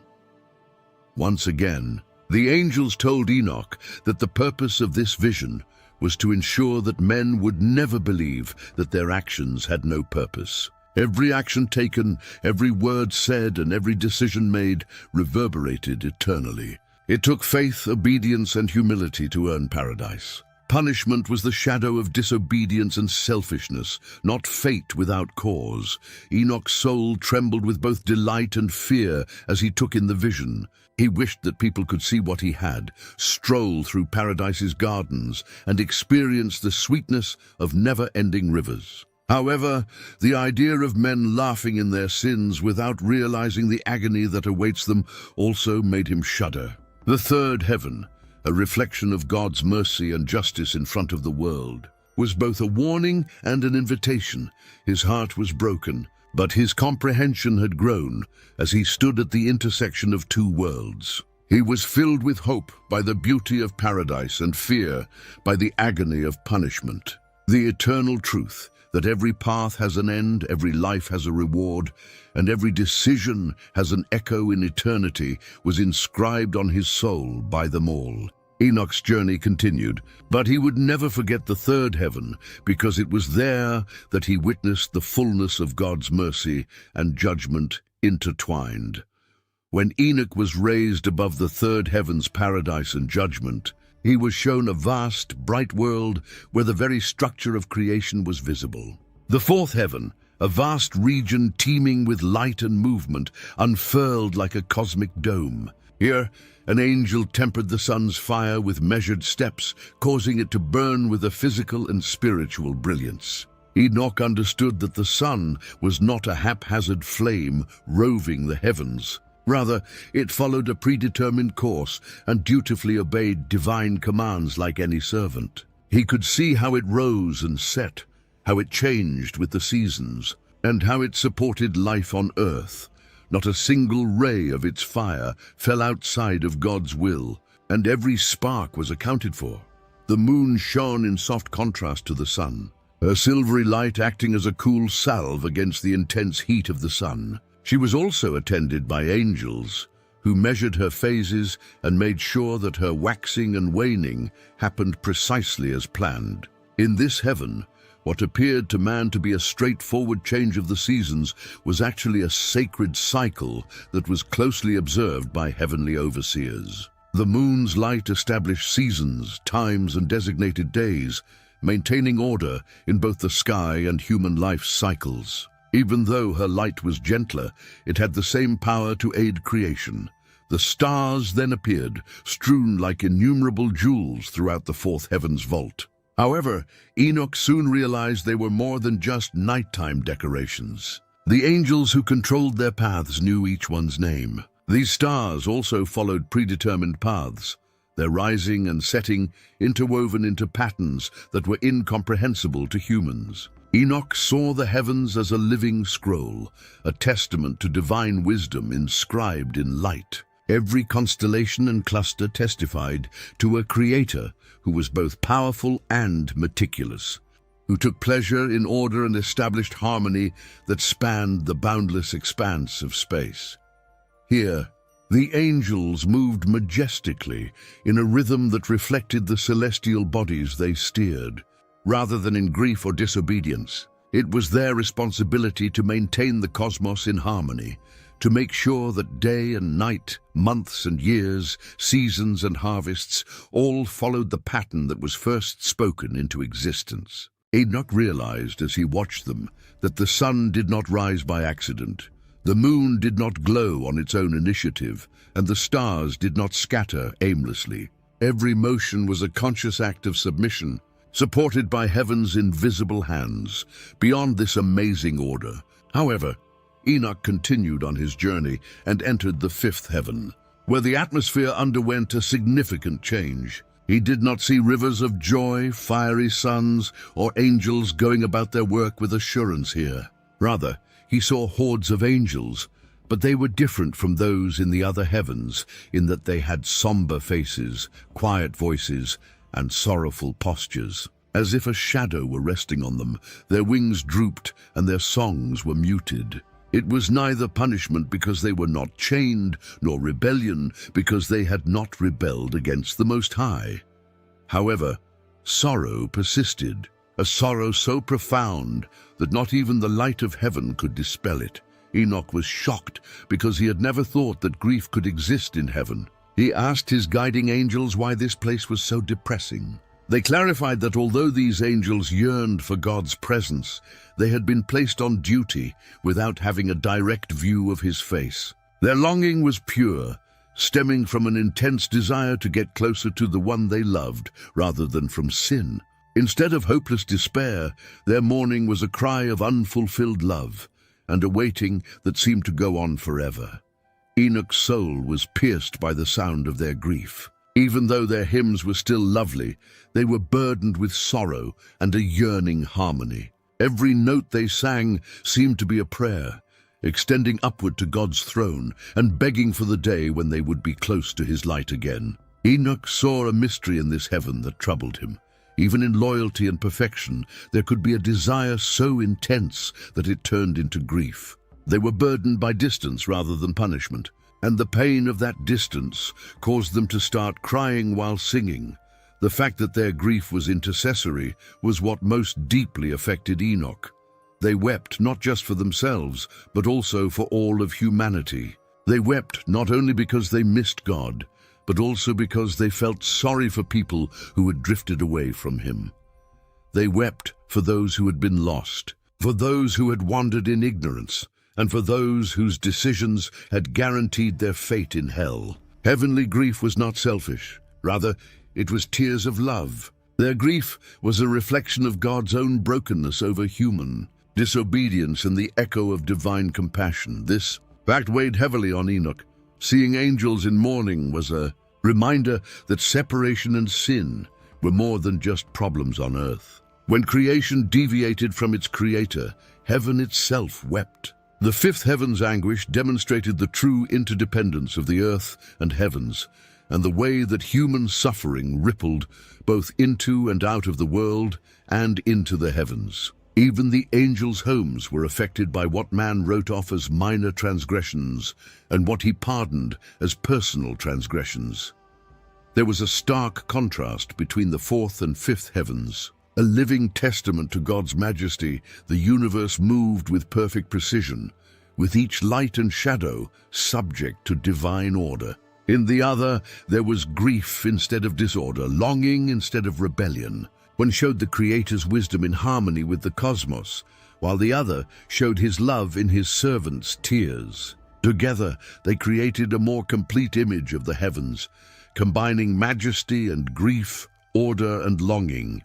Once again, the angels told Enoch that the purpose of this vision was to ensure that men would never believe that their actions had no purpose. Every action taken, every word said, and every decision made reverberated eternally. It took faith, obedience, and humility to earn paradise. Punishment was the shadow of disobedience and selfishness, not fate without cause. Enoch's soul trembled with both delight and fear as he took in the vision. He wished that people could see what he had, stroll through paradise's gardens, and experience the sweetness of never-ending rivers. However, the idea of men laughing in their sins without realizing the agony that awaits them also made him shudder. The third heaven, a reflection of God's mercy and justice in front of the world, was both a warning and an invitation. His heart was broken, but his comprehension had grown as he stood at the intersection of two worlds. He was filled with hope by the beauty of paradise and fear by the agony of punishment. The eternal truth that every path has an end, every life has a reward, and every decision has an echo in eternity was inscribed on his soul by them all. Enoch's journey continued, but he would never forget the third heaven, because it was there that he witnessed the fullness of God's mercy and judgment intertwined. When Enoch was raised above the third heaven's paradise and judgment, he was shown a vast, bright world where the very structure of creation was visible. The fourth heaven, a vast region teeming with light and movement, unfurled like a cosmic dome. Here, an angel tempered the sun's fire with measured steps, causing it to burn with a physical and spiritual brilliance. Enoch understood that the sun was not a haphazard flame roving the heavens. Rather, it followed a predetermined course and dutifully obeyed divine commands like any servant. He could see how it rose and set, how it changed with the seasons, and how it supported life on earth. Not a single ray of its fire fell outside of God's will, and every spark was accounted for. The moon shone in soft contrast to the sun, her silvery light acting as a cool salve against the intense heat of the sun. She was also attended by angels, who measured her phases and made sure that her waxing and waning happened precisely as planned. In this heaven, what appeared to man to be a straightforward change of the seasons was actually a sacred cycle that was closely observed by heavenly overseers. The moon's light established seasons, times, and designated days, maintaining order in both the sky and human life cycles. Even though her light was gentler, it had the same power to aid creation. The stars then appeared, strewn like innumerable jewels throughout the fourth heaven's vault. However, Enoch soon realized they were more than just nighttime decorations. The angels who controlled their paths knew each one's name. These stars also followed predetermined paths, their rising and setting interwoven into patterns that were incomprehensible to humans. Enoch saw the heavens as a living scroll, a testament to divine wisdom inscribed in light. Every constellation and cluster testified to a creator who was both powerful and meticulous, who took pleasure in order and established harmony that spanned the boundless expanse of space. Here, the angels moved majestically in a rhythm that reflected the celestial bodies they steered. Rather than in grief or disobedience, it was their responsibility to maintain the cosmos in harmony, to make sure that day and night, months and years, seasons and harvests all followed the pattern that was first spoken into existence. Enoch realized as he watched them that the sun did not rise by accident, the moon did not glow on its own initiative, and the stars did not scatter aimlessly. Every motion was a conscious act of submission, supported by heaven's invisible hands. Beyond this amazing order, however, Enoch continued on his journey and entered the fifth heaven, where the atmosphere underwent a significant change. He did not see rivers of joy, fiery suns, or angels going about their work with assurance here. Rather, he saw hordes of angels, But they were different from those in the other heavens in that they had somber faces, quiet voices, and sorrowful postures. As if a shadow were resting on them, their wings drooped and their songs were muted. It was neither punishment because they were not chained, nor rebellion because they had not rebelled against the Most High. However, sorrow persisted, a sorrow so profound that not even the light of heaven could dispel it. Enoch was shocked because he had never thought that grief could exist in heaven. He asked his guiding angels why this place was so depressing. They clarified that although these angels yearned for God's presence, they had been placed on duty without having a direct view of his face. Their longing was pure, stemming from an intense desire to get closer to the one they loved rather than from sin. Instead of hopeless despair, their mourning was a cry of unfulfilled love and a waiting that seemed to go on forever. Enoch's soul was pierced by the sound of their grief. Even though their hymns were still lovely, they were burdened with sorrow and a yearning harmony. Every note they sang seemed to be a prayer, extending upward to God's throne and begging for the day when they would be close to his light again. Enoch saw a mystery in this heaven that troubled him. Even in loyalty and perfection, there could be a desire so intense that it turned into grief. They were burdened by distance rather than punishment, and the pain of that distance caused them to start crying while singing. The fact that their grief was intercessory was what most deeply affected Enoch. They wept not just for themselves, but also for all of humanity. They wept not only because they missed God, but also because they felt sorry for people who had drifted away from him. They wept for those who had been lost, for those who had wandered in ignorance, and for those whose decisions had guaranteed their fate in hell. Heavenly grief was not selfish. Rather, it was tears of love. Their grief was a reflection of God's own brokenness over human disobedience and the echo of divine compassion. This fact weighed heavily on Enoch. Seeing angels in mourning was a reminder that separation and sin were more than just problems on earth. When creation deviated from its creator, heaven itself wept. The fifth heaven's anguish demonstrated the true interdependence of the earth and heavens, and the way that human suffering rippled both into and out of the world and into the heavens. Even the angels' homes were affected by what man wrote off as minor transgressions and what he pardoned as personal transgressions. There was a stark contrast between the fourth and fifth heavens. A living testament to God's majesty, the universe moved with perfect precision, with each light and shadow subject to divine order. In the other, there was grief instead of disorder, longing instead of rebellion. One showed the Creator's wisdom in harmony with the cosmos, while the other showed his love in his servants' tears. Together, they created a more complete image of the heavens, combining majesty and grief, order and longing.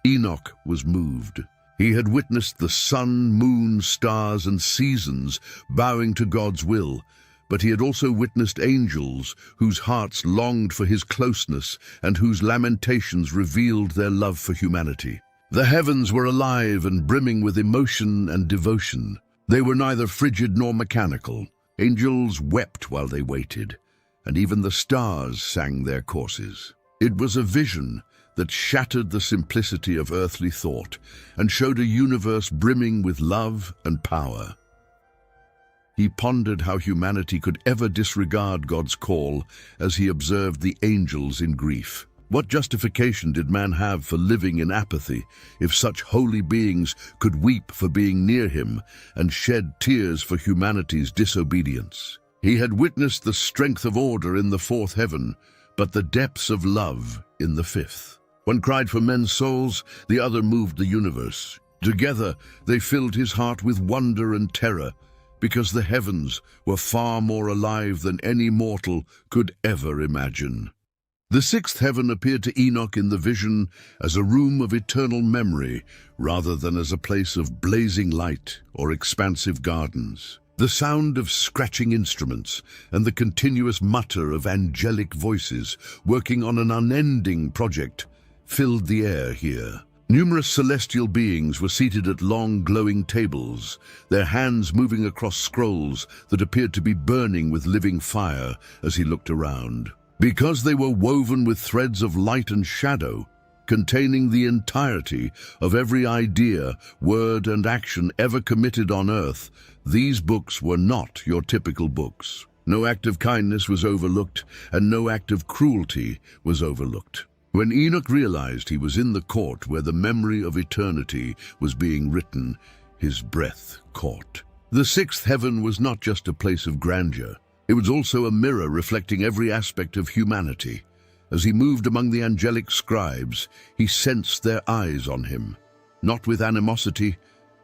Enoch was moved. He had witnessed the sun, moon, stars, and seasons bowing to God's will, but he had also witnessed angels whose hearts longed for his closeness and whose lamentations revealed their love for humanity. The heavens were alive and brimming with emotion and devotion. They were neither frigid nor mechanical. Angels wept while they waited, and even the stars sang their courses. It was a vision that shattered the simplicity of earthly thought and showed a universe brimming with love and power. He pondered how humanity could ever disregard God's call as he observed the angels in grief. What justification did man have for living in apathy if such holy beings could weep for being near him and shed tears for humanity's disobedience? He had witnessed the strength of order in the fourth heaven, but the depths of love in the fifth. One cried for men's souls, the other moved the universe. Together, they filled his heart with wonder and terror, because the heavens were far more alive than any mortal could ever imagine. The sixth heaven appeared to Enoch in the vision as a room of eternal memory rather than as a place of blazing light or expansive gardens. The sound of scratching instruments and the continuous mutter of angelic voices working on an unending project filled the air here. Numerous celestial beings were seated at long, glowing tables, their hands moving across scrolls that appeared to be burning with living fire as he looked around. Because they were woven with threads of light and shadow, containing the entirety of every idea, word, and action ever committed on earth, these books were not your typical books. No act of kindness was overlooked, and no act of cruelty was overlooked. When Enoch realized he was in the court where the memory of eternity was being written, his breath caught. The sixth heaven was not just a place of grandeur. It was also a mirror reflecting every aspect of humanity. As he moved among the angelic scribes, he sensed their eyes on him, not with animosity,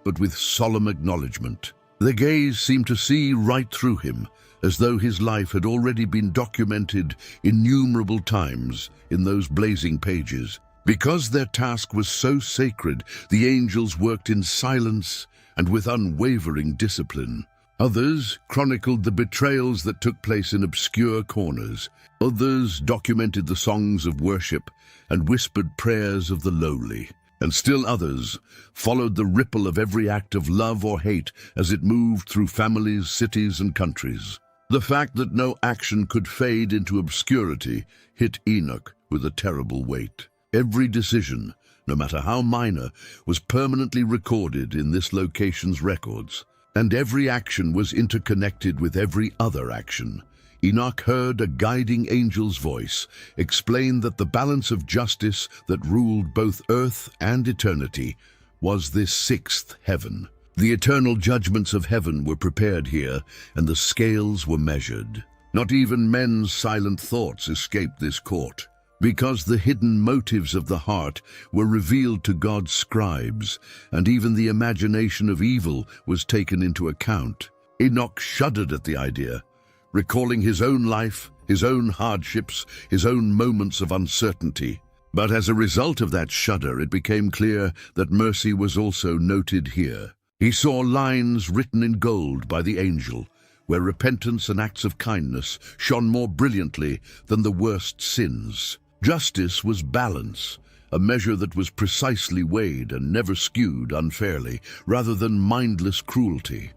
but with solemn acknowledgement. Their gaze seemed to see right through him, as though his life had already been documented innumerable times in those blazing pages. Because their task was so sacred, the angels worked in silence and with unwavering discipline. Others chronicled the betrayals that took place in obscure corners. Others documented the songs of worship and whispered prayers of the lowly. And still others followed the ripple of every act of love or hate as it moved through families, cities, and countries. The fact that no action could fade into obscurity hit Enoch with a terrible weight. Every decision, no matter how minor, was permanently recorded in this location's records, and every action was interconnected with every other action. Enoch heard a guiding angel's voice explain that the balance of justice that ruled both earth and eternity was this sixth heaven. The eternal judgments of heaven were prepared here, and the scales were measured. Not even men's silent thoughts escaped this court. Because the hidden motives of the heart were revealed to God's scribes, and even the imagination of evil was taken into account. Enoch shuddered at the idea, recalling his own life, his own hardships, his own moments of uncertainty. But as a result of that shudder, it became clear that mercy was also noted here. He saw lines written in gold by the angel, where repentance and acts of kindness shone more brilliantly than the worst sins. Justice was balance, a measure that was precisely weighed and never skewed unfairly, rather than mindless cruelty.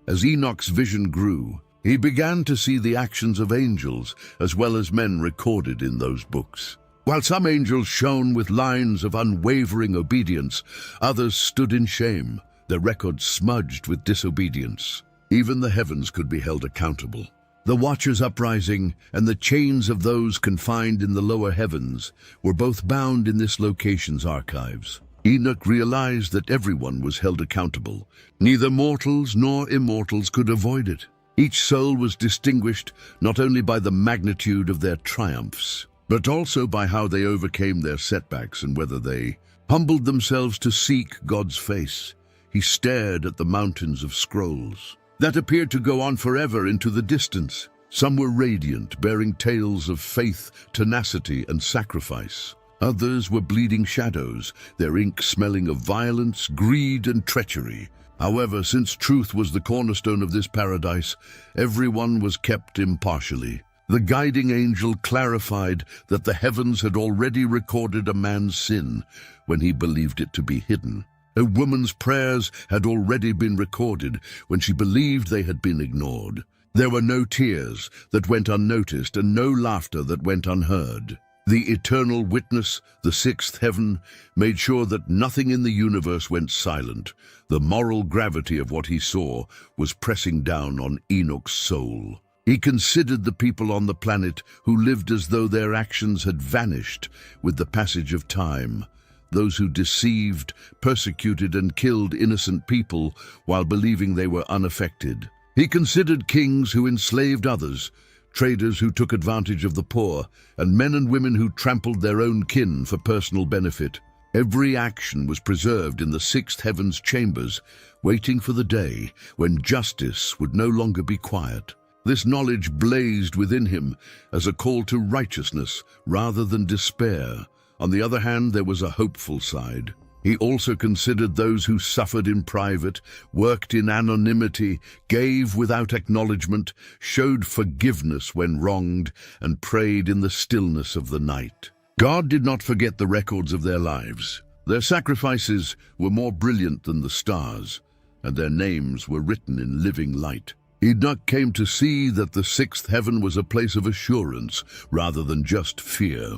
As Enoch's vision grew, he began to see the actions of angels as well as men recorded in those books. While some angels shone with lines of unwavering obedience, others stood in shame, their records smudged with disobedience. Even the heavens could be held accountable. The Watchers' uprising and the chains of those confined in the lower heavens were both bound in this location's archives. Enoch realized that everyone was held accountable. Neither mortals nor immortals could avoid it. Each soul was distinguished not only by the magnitude of their triumphs, but also by how they overcame their setbacks and whether they humbled themselves to seek God's face. He stared at the mountains of scrolls that appeared to go on forever into the distance. Some were radiant, bearing tales of faith, tenacity, and sacrifice. Others were bleeding shadows, their ink smelling of violence, greed, and treachery. However, since truth was the cornerstone of this paradise, everyone was kept impartially. The guiding angel clarified that the heavens had already recorded a man's sin when he believed it to be hidden. A woman's prayers had already been recorded when she believed they had been ignored. There were no tears that went unnoticed and no laughter that went unheard. The eternal witness, the sixth heaven, made sure that nothing in the universe went silent. The moral gravity of what he saw was pressing down on Enoch's soul. He considered the people on the planet who lived as though their actions had vanished with the passage of time. Those who deceived, persecuted, and killed innocent people while believing they were unaffected. He considered kings who enslaved others, traders who took advantage of the poor, and men and women who trampled their own kin for personal benefit. Every action was preserved in the sixth heaven's chambers, waiting for the day when justice would no longer be quiet. This knowledge blazed within him as a call to righteousness rather than despair. On the other hand, there was a hopeful side. He also considered those who suffered in private, worked in anonymity, gave without acknowledgement, showed forgiveness when wronged, and prayed in the stillness of the night. God did not forget the records of their lives. Their sacrifices were more brilliant than the stars, and their names were written in living light. Enoch came to see that the sixth heaven was a place of assurance rather than just fear.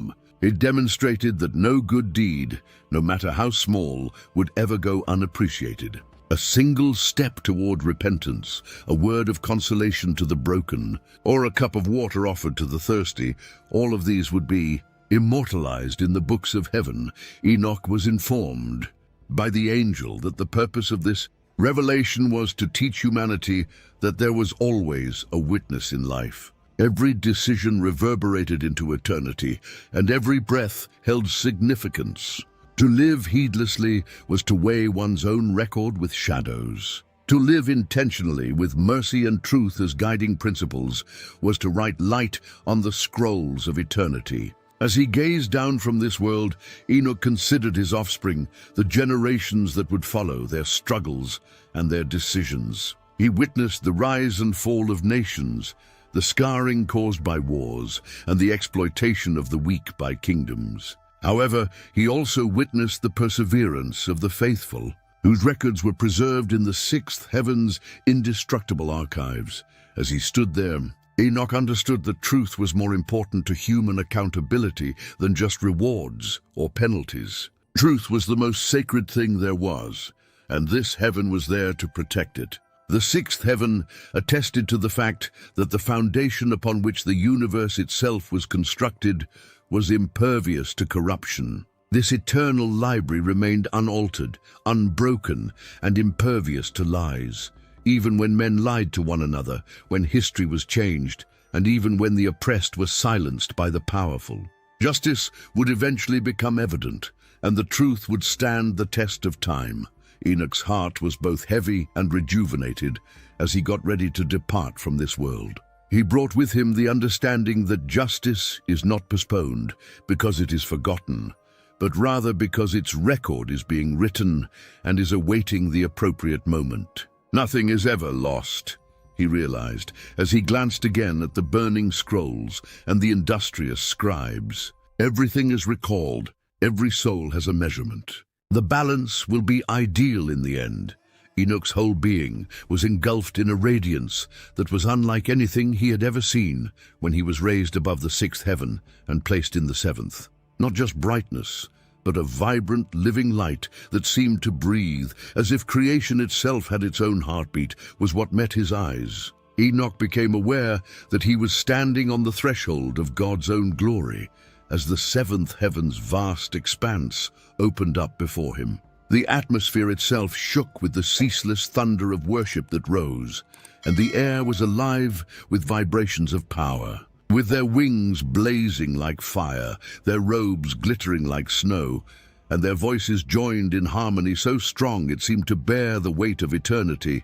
It demonstrated that no good deed, no matter how small, would ever go unappreciated. A single step toward repentance, a word of consolation to the broken, or a cup of water offered to the thirsty, all of these would be immortalized in the books of heaven. Enoch was informed by the angel that the purpose of this revelation was to teach humanity that there was always a witness in life. Every decision reverberated into eternity, and every breath held significance. To live heedlessly was to weigh one's own record with shadows. To live intentionally with mercy and truth as guiding principles was to write light on the scrolls of eternity. As he gazed down from this world, Enoch considered his offspring, the generations that would follow, their struggles and their decisions. He witnessed the rise and fall of nations, the scarring caused by wars, and the exploitation of the weak by kingdoms. However, he also witnessed the perseverance of the faithful, whose records were preserved in the sixth heaven's indestructible archives. As he stood there, Enoch understood that truth was more important to human accountability than just rewards or penalties. Truth was the most sacred thing there was, and this heaven was there to protect it. The sixth heaven attested to the fact that the foundation upon which the universe itself was constructed was impervious to corruption. This eternal library remained unaltered, unbroken, and impervious to lies. Even when men lied to one another, when history was changed, and even when the oppressed were silenced by the powerful. Justice would eventually become evident, and the truth would stand the test of time. Enoch's heart was both heavy and rejuvenated as he got ready to depart from this world. He brought with him the understanding that justice is not postponed because it is forgotten, but rather because its record is being written and is awaiting the appropriate moment. Nothing is ever lost, he realized, as he glanced again at the burning scrolls and the industrious scribes. Everything is recalled, every soul has a measurement. The balance will be ideal in the end. Enoch's whole being was engulfed in a radiance that was unlike anything he had ever seen when he was raised above the sixth heaven and placed in the seventh. Not just brightness, but a vibrant, living light that seemed to breathe, as if creation itself had its own heartbeat, was what met his eyes. Enoch became aware that he was standing on the threshold of God's own glory, as the seventh heaven's vast expanse opened up before him. The atmosphere itself shook with the ceaseless thunder of worship that rose, and the air was alive with vibrations of power. With their wings blazing like fire, their robes glittering like snow, and their voices joined in harmony so strong it seemed to bear the weight of eternity,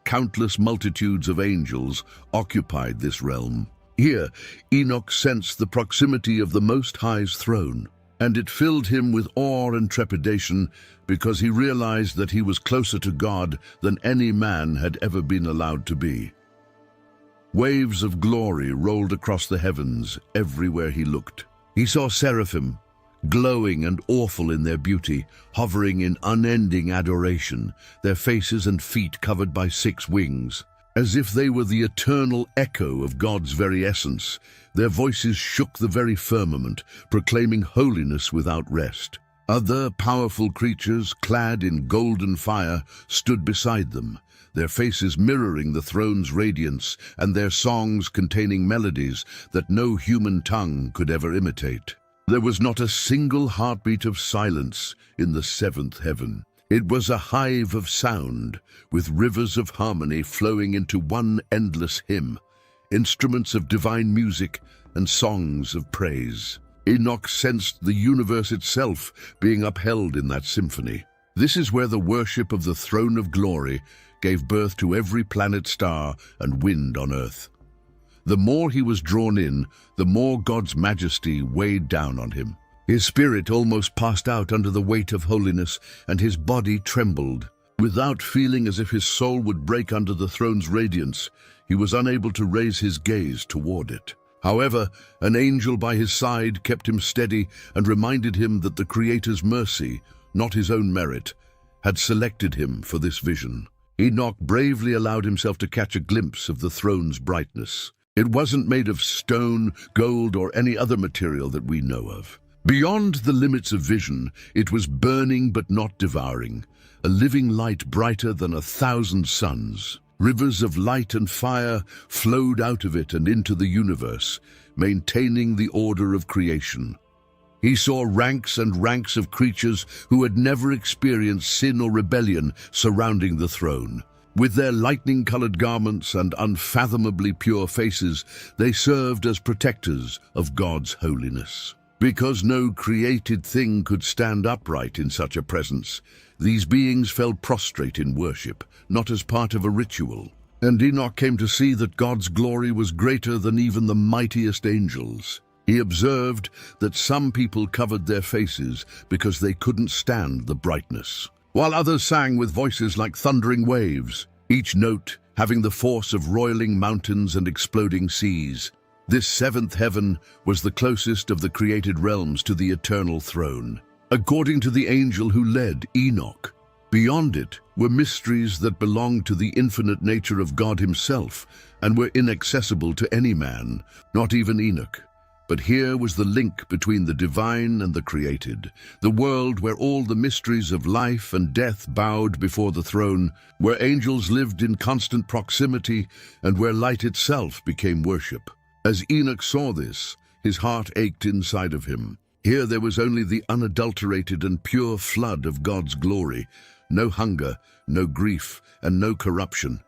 countless multitudes of angels occupied this realm. Here, Enoch sensed the proximity of the Most High's throne, and it filled him with awe and trepidation because he realized that he was closer to God than any man had ever been allowed to be. Waves of glory rolled across the heavens everywhere he looked. He saw seraphim, glowing and awful in their beauty, hovering in unending adoration, their faces and feet covered by 6 wings. As if they were the eternal echo of God's very essence, their voices shook the very firmament, proclaiming holiness without rest. Other powerful creatures, clad in golden fire, stood beside them, their faces mirroring the throne's radiance and their songs containing melodies that no human tongue could ever imitate. There was not a single heartbeat of silence in the 7th heaven. It was a hive of sound, with rivers of harmony flowing into one endless hymn, instruments of divine music and songs of praise. Enoch sensed the universe itself being upheld in that symphony. This is where the worship of the throne of glory gave birth to every planet, star, and wind on earth. The more he was drawn in, the more God's majesty weighed down on him. His spirit almost passed out under the weight of holiness, and his body trembled. Without feeling as if his soul would break under the throne's radiance, he was unable to raise his gaze toward it. However, an angel by his side kept him steady and reminded him that the Creator's mercy not his own merit, had selected him for this vision. Enoch bravely allowed himself to catch a glimpse of the throne's brightness. It wasn't made of stone, gold, or any other material that we know of. Beyond the limits of vision, it was burning but not devouring, a living light brighter than 1,000 suns. Rivers of light and fire flowed out of it and into the universe, maintaining the order of creation. He saw ranks and ranks of creatures who had never experienced sin or rebellion surrounding the throne. With their lightning-colored garments and unfathomably pure faces, they served as protectors of God's holiness. Because no created thing could stand upright in such a presence, these beings fell prostrate in worship, not as part of a ritual. And Enoch came to see that God's glory was greater than even the mightiest angels. He observed that some people covered their faces because they couldn't stand the brightness, while others sang with voices like thundering waves, each note having the force of roiling mountains and exploding seas. This seventh heaven was the closest of the created realms to the eternal throne, according to the angel who led Enoch. Beyond it were mysteries that belonged to the infinite nature of God himself and were inaccessible to any man, not even Enoch. But here was the link between the divine and the created, the world where all the mysteries of life and death bowed before the throne, where angels lived in constant proximity, and where light itself became worship. As Enoch saw this, his heart ached inside of him. Here there was only the unadulterated and pure flood of God's glory, no hunger, no grief, and no corruption.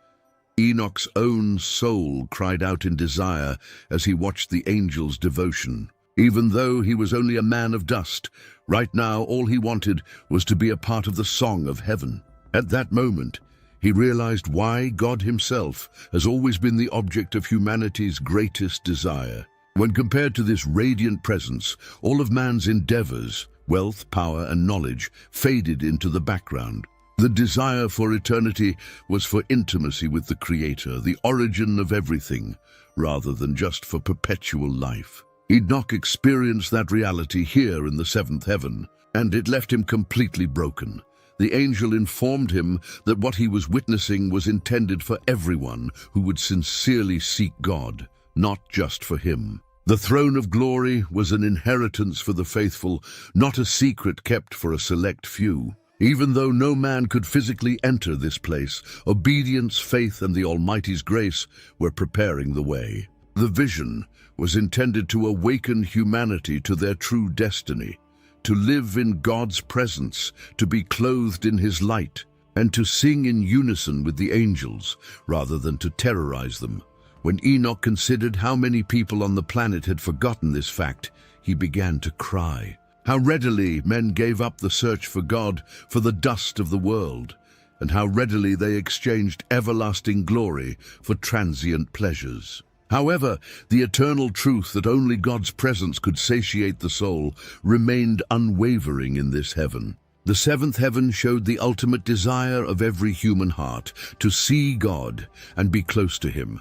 Enoch's own soul cried out in desire as he watched the angels' devotion. Even though he was only a man of dust, right now all he wanted was to be a part of the song of heaven. At that moment, he realized why God himself has always been the object of humanity's greatest desire. When compared to this radiant presence, all of man's endeavors, wealth, power, and knowledge faded into the background. The desire for eternity was for intimacy with the Creator, the origin of everything, rather than just for perpetual life. Enoch experienced that reality here in the seventh heaven, and it left him completely broken. The angel informed him that what he was witnessing was intended for everyone who would sincerely seek God, not just for him. The throne of glory was an inheritance for the faithful, not a secret kept for a select few. Even though no man could physically enter this place, obedience, faith, and the Almighty's grace were preparing the way. The vision was intended to awaken humanity to their true destiny, to live in God's presence, to be clothed in His light, and to sing in unison with the angels, rather than to terrorize them. When Enoch considered how many people on the planet had forgotten this fact, he began to cry. How readily men gave up the search for God for the dust of the world, and how readily they exchanged everlasting glory for transient pleasures. However, the eternal truth that only God's presence could satiate the soul remained unwavering in this heaven. The seventh heaven showed the ultimate desire of every human heart, to see God and be close to Him.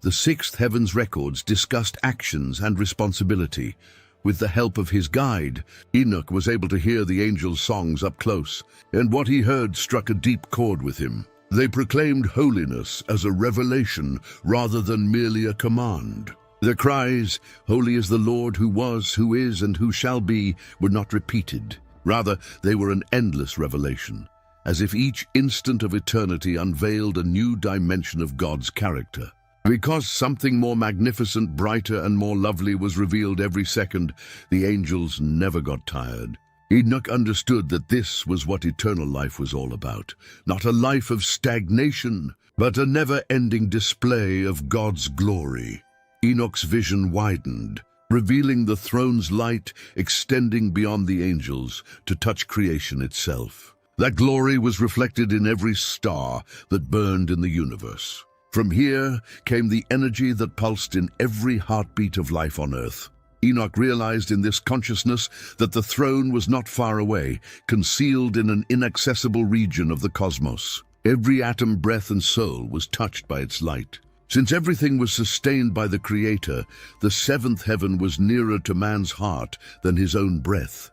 The sixth heaven's records discussed actions and responsibility. With the help of his guide, Enoch was able to hear the angels' songs up close, and what he heard struck a deep chord with him. They proclaimed holiness as a revelation rather than merely a command. Their cries, "Holy is the Lord who was, who is, and who shall be," were not repeated. Rather, they were an endless revelation, as if each instant of eternity unveiled a new dimension of God's character. Because something more magnificent, brighter, and more lovely was revealed every second, the angels never got tired. Enoch understood that this was what eternal life was all about. Not a life of stagnation, but a never-ending display of God's glory. Enoch's vision widened, revealing the throne's light extending beyond the angels to touch creation itself. That glory was reflected in every star that burned in the universe. From here came the energy that pulsed in every heartbeat of life on earth. Enoch realized in this consciousness that the throne was not far away, concealed in an inaccessible region of the cosmos. Every atom, breath, and soul was touched by its light. Since everything was sustained by the Creator, the seventh heaven was nearer to man's heart than his own breath.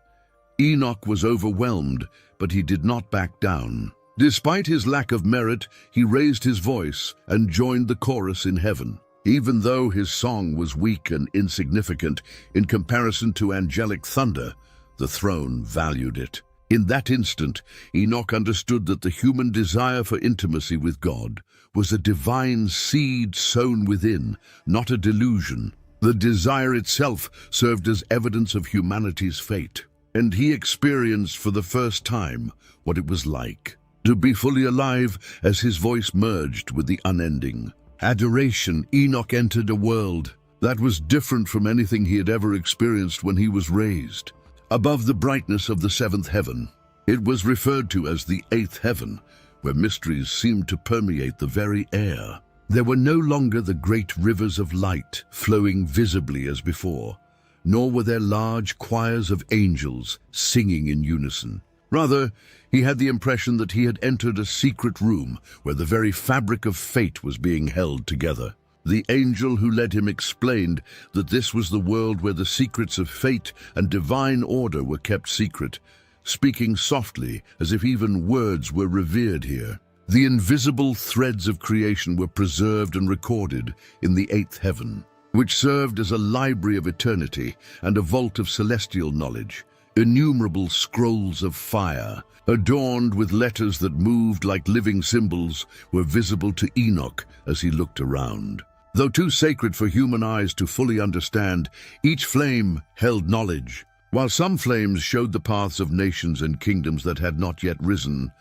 Enoch was overwhelmed, but he did not back down. Despite his lack of merit, he raised his voice and joined the chorus in heaven. Even though his song was weak and insignificant in comparison to angelic thunder, the throne valued it. In that instant, Enoch understood that the human desire for intimacy with God was a divine seed sown within, not a delusion. The desire itself served as evidence of humanity's fate, and he experienced for the first time what it was like to be fully alive as his voice merged with the unending. Adoration, Enoch entered a world that was different from anything he had ever experienced when he was raised. Above the brightness of the seventh heaven, it was referred to as the eighth heaven, where mysteries seemed to permeate the very air. There were no longer the great rivers of light flowing visibly as before, nor were there large choirs of angels singing in unison. Rather, he had the impression that he had entered a secret room where the very fabric of fate was being held together. The angel who led him explained that this was the world where the secrets of fate and divine order were kept secret, speaking softly as if even words were revered here. The invisible threads of creation were preserved and recorded in the eighth heaven, which served as a library of eternity and a vault of celestial knowledge. Innumerable scrolls of fire, adorned with letters that moved like living symbols, were visible to Enoch as he looked around. Though too sacred for human eyes to fully understand, each flame held knowledge. While some flames showed the paths of nations and kingdoms that had not yet risen,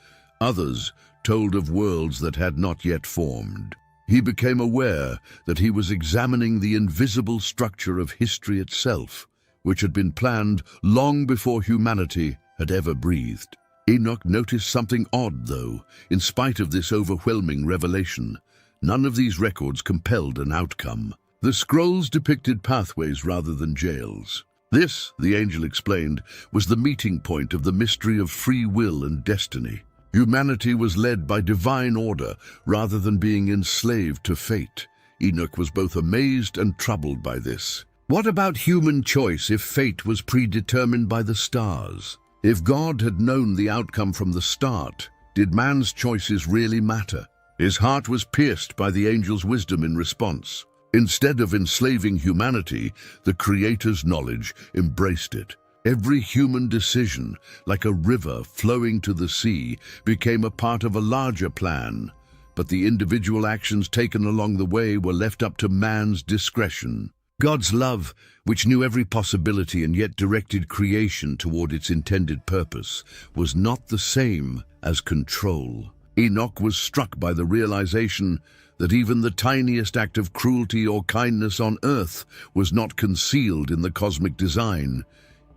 others told of worlds that had not yet formed. He became aware that he was examining the invisible structure of history itself, which had been planned long before humanity had ever breathed. Enoch noticed something odd, though. In spite of this overwhelming revelation, none of these records compelled an outcome. The scrolls depicted pathways rather than jails. This, the angel explained, was the meeting point of the mystery of free will and destiny. Humanity was led by divine order rather than being enslaved to fate. Enoch was both amazed and troubled by this. What about human choice if fate was predetermined by the stars? If God had known the outcome from the start, did man's choices really matter? His heart was pierced by the angel's wisdom in response. Instead of enslaving humanity, the Creator's knowledge embraced it. Every human decision, like a river flowing to the sea, became a part of a larger plan. But the individual actions taken along the way were left up to man's discretion. God's love, which knew every possibility and yet directed creation toward its intended purpose, was not the same as control. Enoch was struck by the realization that even the tiniest act of cruelty or kindness on earth was not concealed in the cosmic design,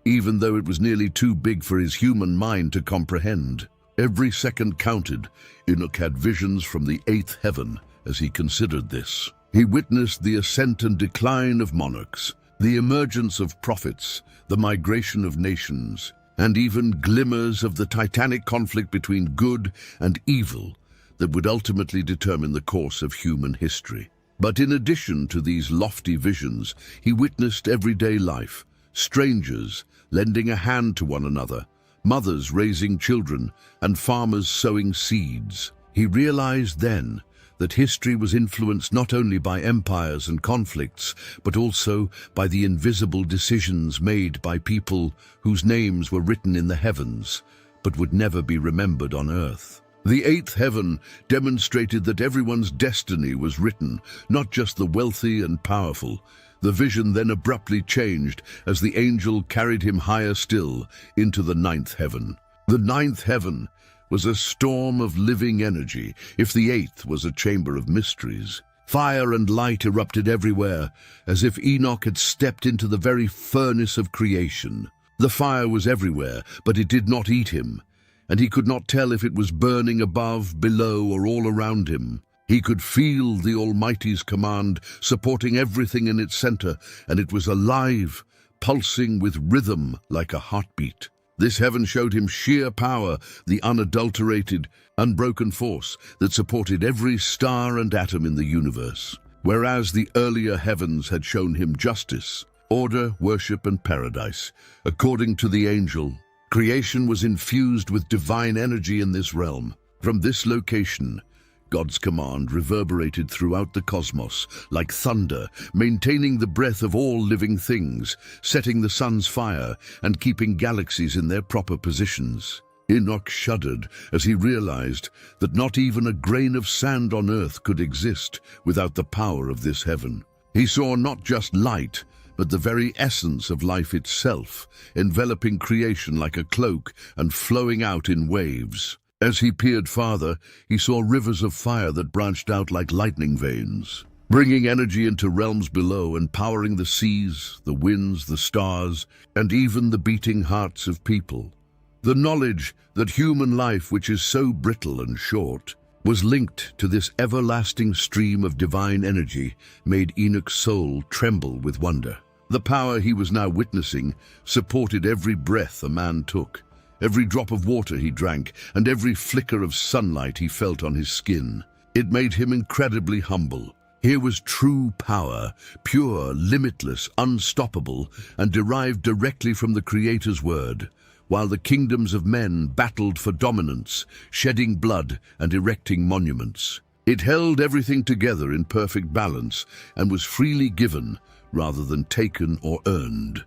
even though it was nearly too big for his human mind to comprehend. Every second counted. Enoch had visions from the eighth heaven as he considered this. He witnessed the ascent and decline of monarchs, the emergence of prophets, the migration of nations, and even glimmers of the titanic conflict between good and evil that would ultimately determine the course of human history. But in addition to these lofty visions, he witnessed everyday life, strangers lending a hand to one another, mothers raising children, and farmers sowing seeds. He realized then that history was influenced not only by empires and conflicts, but also by the invisible decisions made by people whose names were written in the heavens, but would never be remembered on earth. The eighth heaven demonstrated that everyone's destiny was written, not just the wealthy and powerful. The vision then abruptly changed as the angel carried him higher still into the ninth heaven. The ninth heaven was a storm of living energy, if the eighth was a chamber of mysteries. Fire and light erupted everywhere, as if Enoch had stepped into the very furnace of creation. The fire was everywhere, but it did not eat him, and he could not tell if it was burning above, below, or all around him. He could feel the Almighty's command supporting everything in its center, and it was alive, pulsing with rhythm like a heartbeat. This heaven showed him sheer power, the unadulterated, unbroken force that supported every star and atom in the universe. Whereas the earlier heavens had shown him justice, order, worship, and paradise. According to the angel, Creation was infused with divine energy in this realm. From this location, God's command reverberated throughout the cosmos like thunder, maintaining the breath of all living things, setting the sun's fire, and keeping galaxies in their proper positions. Enoch shuddered as he realized that not even a grain of sand on earth could exist without the power of this heaven. He saw not just light, but the very essence of life itself, enveloping creation like a cloak and flowing out in waves. As he peered farther, he saw rivers of fire that branched out like lightning veins, bringing energy into realms below and powering the seas, the winds, the stars, and even the beating hearts of people. The knowledge that human life, which is so brittle and short, was linked to this everlasting stream of divine energy, made Enoch's soul tremble with wonder. The power he was now witnessing supported every breath a man took, every drop of water he drank, and every flicker of sunlight he felt on his skin. It made him incredibly humble. Here was true power, pure, limitless, unstoppable, and derived directly from the Creator's word. While the kingdoms of men battled for dominance, shedding blood and erecting monuments. It held everything together in perfect balance and was freely given rather than taken or earned.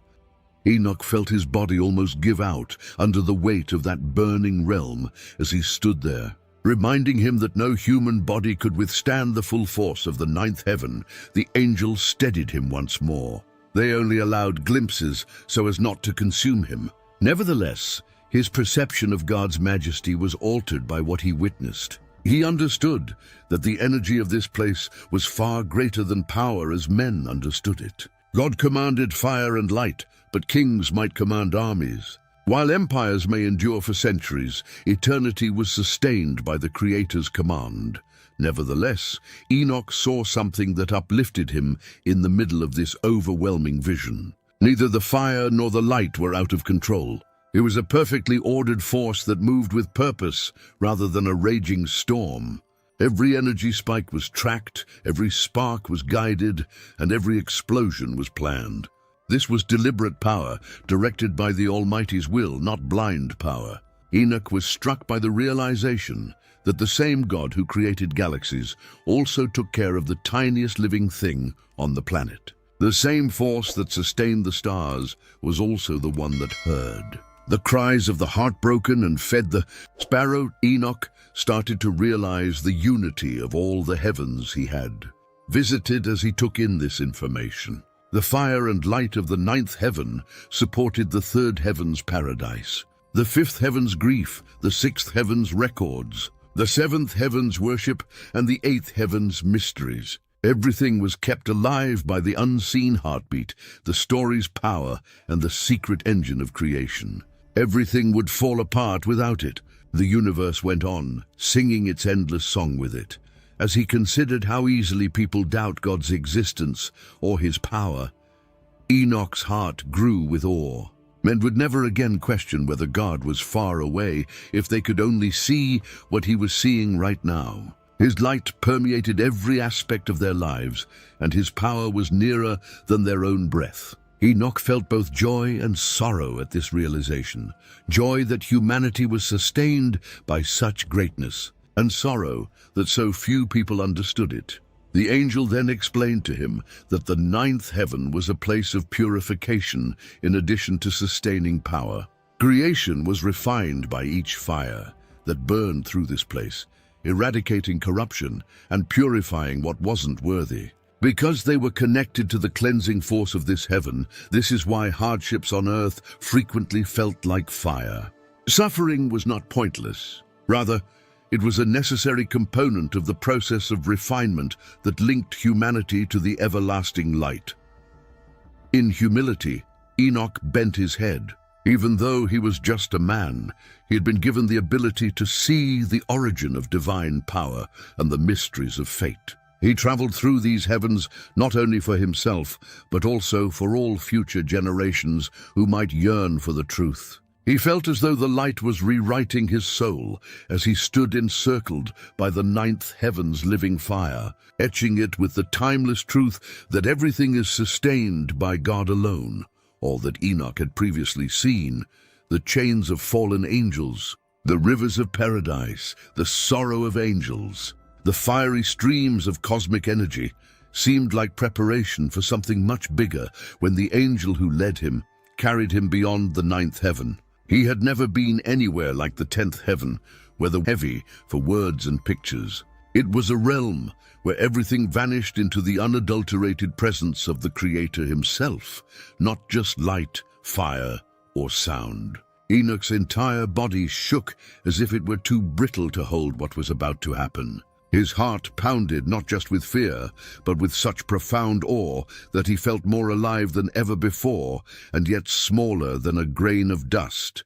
Enoch felt his body almost give out under the weight of that burning realm as he stood there, reminding him that no human body could withstand the full force of the ninth heaven. The angels steadied him once more. They only allowed glimpses so as not to consume him. Nevertheless, his perception of God's majesty was altered by what he witnessed. He understood that the energy of this place was far greater than power as men understood it. God commanded fire and light, but kings might command armies. While empires may endure for centuries, eternity was sustained by the Creator's command. Nevertheless, Enoch saw something that uplifted him in the middle of this overwhelming vision. Neither the fire nor the light were out of control. It was a perfectly ordered force that moved with purpose rather than a raging storm. Every energy spike was tracked, every spark was guided, and every explosion was planned. This was deliberate power, directed by the Almighty's will, not blind power. Enoch was struck by the realization that the same God who created galaxies also took care of the tiniest living thing on the planet. The same force that sustained the stars was also the one that heard the cries of the heartbroken and fed the sparrow. Enoch started to realize the unity of all the heavens he had visited as he took in this information. The fire and light of the ninth heaven supported the third heaven's paradise, the fifth heaven's grief, the sixth heaven's records, the seventh heaven's worship, and the eighth heaven's mysteries. Everything was kept alive by the unseen heartbeat, the story's power, and the secret engine of creation. Everything would fall apart without it. The universe went on, singing its endless song with it. As he considered how easily people doubt God's existence or his power, Enoch's heart grew with awe. Men would never again question whether God was far away if they could only see what he was seeing right now. His light permeated every aspect of their lives, and his power was nearer than their own breath. Enoch felt both joy and sorrow at this realization. Joy that humanity was sustained by such greatness, and sorrow that so few people understood it. The angel then explained to him that the ninth heaven was a place of purification in addition to sustaining power. Creation was refined by each fire that burned through this place, eradicating corruption and purifying what wasn't worthy. Because they were connected to the cleansing force of this heaven, this is why hardships on earth frequently felt like fire. Suffering was not pointless. Rather, it was a necessary component of the process of refinement that linked humanity to the everlasting light. In humility, Enoch bent his head. Even though he was just a man, he had been given the ability to see the origin of divine power and the mysteries of fate. He traveled through these heavens not only for himself, but also for all future generations who might yearn for the truth. He felt as though the light was rewriting his soul as he stood encircled by the ninth heaven's living fire, etching it with the timeless truth that everything is sustained by God alone. All that Enoch had previously seen, the chains of fallen angels, the rivers of paradise, the sorrow of angels, the fiery streams of cosmic energy, seemed like preparation for something much bigger when the angel who led him carried him beyond the 9th heaven. He had never been anywhere like the 10th heaven, where the heavy for words and pictures. It was a realm where everything vanished into the unadulterated presence of the Creator himself, not just light, fire, or sound. Enoch's entire body shook as if it were too brittle to hold what was about to happen. His heart pounded not just with fear, but with such profound awe that he felt more alive than ever before, and yet smaller than a grain of dust.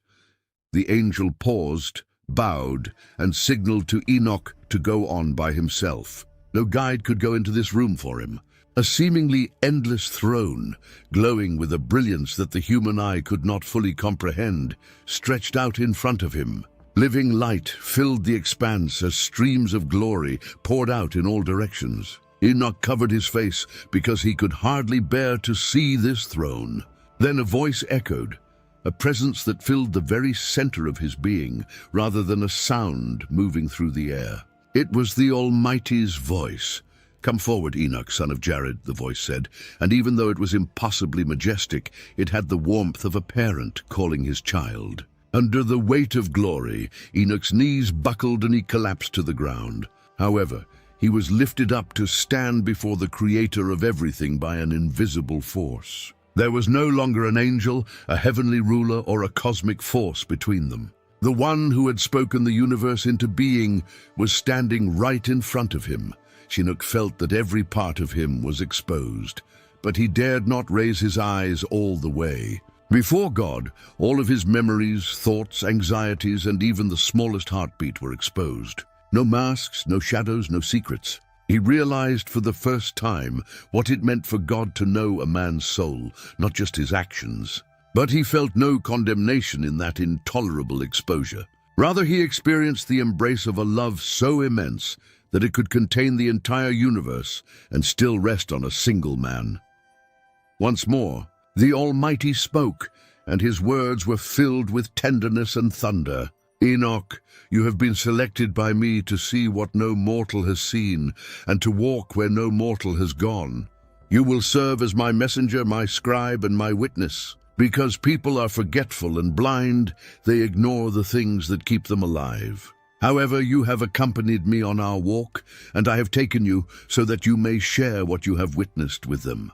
The angel paused, bowed, and signaled to Enoch to go on by himself. No guide could go into this room for him. A seemingly endless throne, glowing with a brilliance that the human eye could not fully comprehend, stretched out in front of him. Living light filled the expanse as streams of glory poured out in all directions. Enoch covered his face because he could hardly bear to see this throne. Then a voice echoed, a presence that filled the very center of his being, rather than a sound moving through the air. It was the Almighty's voice. "Come forward, Enoch, son of Jared," the voice said, and even though it was impossibly majestic, it had the warmth of a parent calling his child. Under the weight of glory, Enoch's knees buckled and he collapsed to the ground. However, he was lifted up to stand before the Creator of everything by an invisible force. There was no longer an angel, a heavenly ruler, or a cosmic force between them. The one who had spoken the universe into being was standing right in front of him. Enoch felt that every part of him was exposed, but he dared not raise his eyes all the way. Before God, all of his memories, thoughts, anxieties, and even the smallest heartbeat were exposed. No masks, no shadows, no secrets. He realized for the first time what it meant for God to know a man's soul, not just his actions. But he felt no condemnation in that intolerable exposure. Rather, he experienced the embrace of a love so immense that it could contain the entire universe and still rest on a single man. Once more, the Almighty spoke, and his words were filled with tenderness and thunder. "Enoch, you have been selected by me to see what no mortal has seen, and to walk where no mortal has gone. You will serve as my messenger, my scribe, and my witness. Because people are forgetful and blind, they ignore the things that keep them alive. However, you have accompanied me on our walk, and I have taken you so that you may share what you have witnessed with them."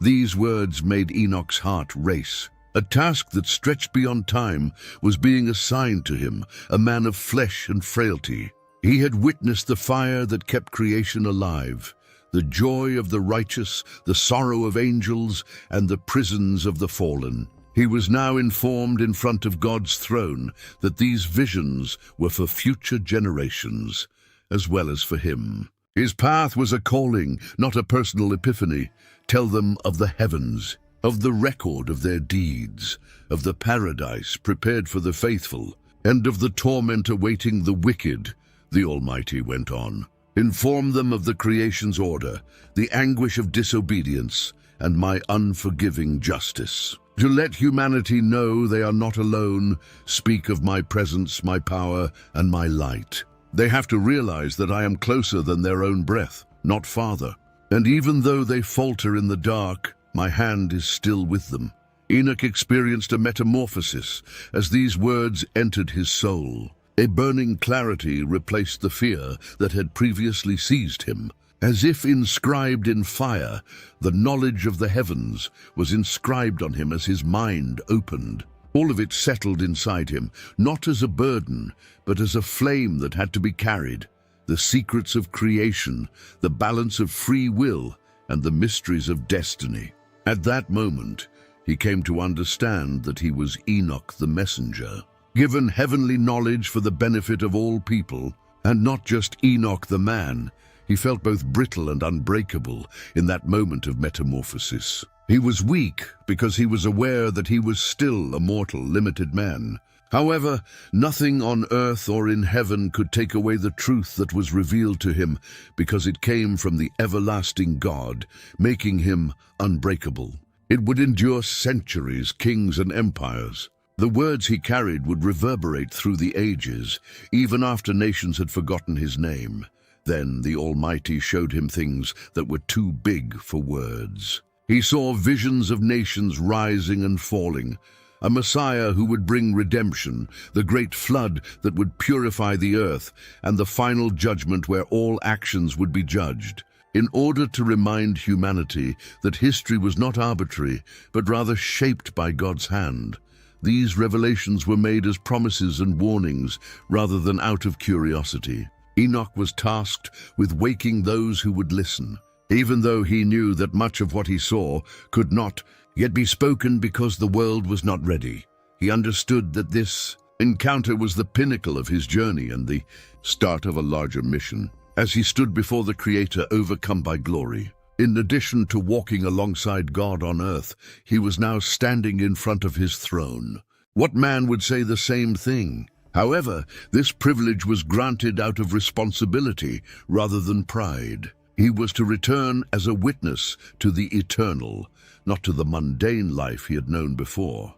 These words made Enoch's heart race. A task that stretched beyond time was being assigned to him, a man of flesh and frailty. He had witnessed the fire that kept creation alive, the joy of the righteous, the sorrow of angels, and the prisons of the fallen. He was now informed in front of God's throne that these visions were for future generations, as well as for him. His path was a calling, not a personal epiphany. Tell them of the heavens, of the record of their deeds, of the paradise prepared for the faithful, and of the torment awaiting the wicked, the Almighty went on. Inform them of the creation's order, the anguish of disobedience, and my unforgiving justice. To let humanity know they are not alone, speak of my presence, my power, and my light. They have to realize that I am closer than their own breath, not farther. And even though they falter in the dark, my hand is still with them. Enoch experienced a metamorphosis as these words entered his soul. A burning clarity replaced the fear that had previously seized him. As if inscribed in fire, the knowledge of the heavens was inscribed on him as his mind opened. All of it settled inside him, not as a burden, but as a flame that had to be carried. The secrets of creation, the balance of free will, and the mysteries of destiny. At that moment, he came to understand that he was Enoch the messenger, given heavenly knowledge for the benefit of all people, and not just Enoch the man. He felt both brittle and unbreakable in that moment of metamorphosis. He was weak because he was aware that he was still a mortal, limited man. However, nothing on earth or in heaven could take away the truth that was revealed to him because it came from the everlasting God, making him unbreakable. It would endure centuries, kings, and empires. The words he carried would reverberate through the ages, even after nations had forgotten his name. Then the Almighty showed him things that were too big for words. He saw visions of nations rising and falling, a Messiah who would bring redemption, the great flood that would purify the earth, and the final judgment where all actions would be judged. In order to remind humanity that history was not arbitrary, but rather shaped by God's hand, these revelations were made as promises and warnings rather than out of curiosity. Enoch was tasked with waking those who would listen, even though he knew that much of what he saw could not yet be spoken because the world was not ready. He understood that this encounter was the pinnacle of his journey and the start of a larger mission. As he stood before the Creator, overcome by glory, in addition to walking alongside God on earth, he was now standing in front of his throne. What man would say the same thing? However, this privilege was granted out of responsibility rather than pride. He was to return as a witness to the eternal, not to the mundane life he had known before.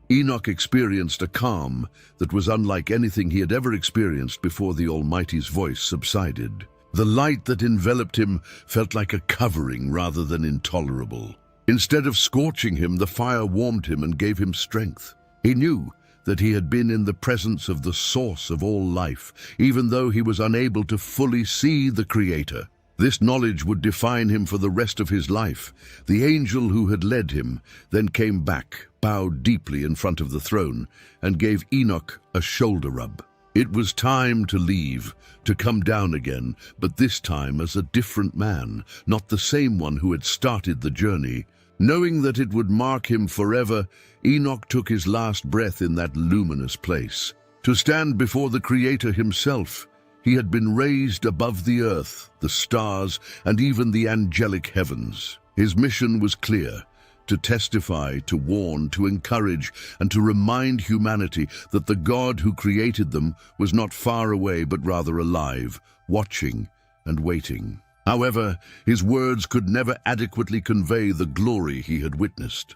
Enoch experienced a calm that was unlike anything he had ever experienced before the Almighty's voice subsided. The light that enveloped him felt like a covering rather than intolerable. Instead of scorching him, the fire warmed him and gave him strength. He knew that he had been in the presence of the source of all life, even though he was unable to fully see the Creator. This knowledge would define him for the rest of his life. The angel who had led him then came back, bowed deeply in front of the throne, and gave Enoch a shoulder rub. It was time to leave, to come down again, but this time as a different man, not the same one who had started the journey. Knowing that it would mark him forever, Enoch took his last breath in that luminous place. To stand before the Creator himself, he had been raised above the earth, the stars, and even the angelic heavens. His mission was clear: to testify, to warn, to encourage, and to remind humanity that the God who created them was not far away but rather alive, watching and waiting. However, his words could never adequately convey the glory he had witnessed.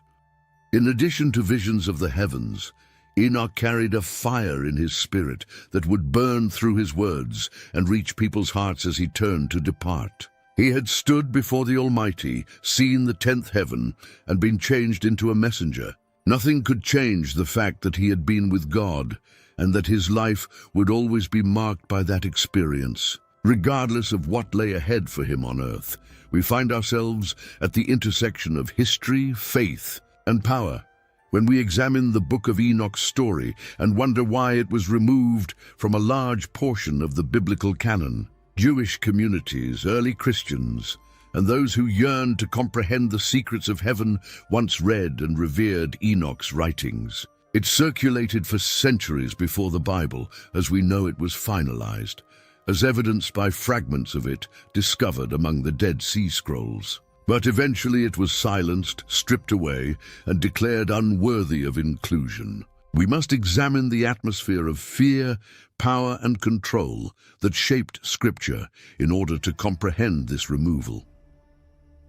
In addition to visions of the heavens, Enoch carried a fire in his spirit that would burn through his words and reach people's hearts as he turned to depart. He had stood before the Almighty, seen the 10th heaven, and been changed into a messenger. Nothing could change the fact that he had been with God, and that his life would always be marked by that experience. Regardless of what lay ahead for him on earth, we find ourselves at the intersection of history, faith, and power. When we examine the Book of Enoch's story and wonder why it was removed from a large portion of the biblical canon, Jewish communities, early Christians, and those who yearned to comprehend the secrets of heaven once read and revered Enoch's writings. It circulated for centuries before the Bible, as we know it was finalized, as evidenced by fragments of it discovered among the Dead Sea Scrolls. But eventually it was silenced, stripped away, and declared unworthy of inclusion. We must examine the atmosphere of fear, power, and control that shaped Scripture in order to comprehend this removal.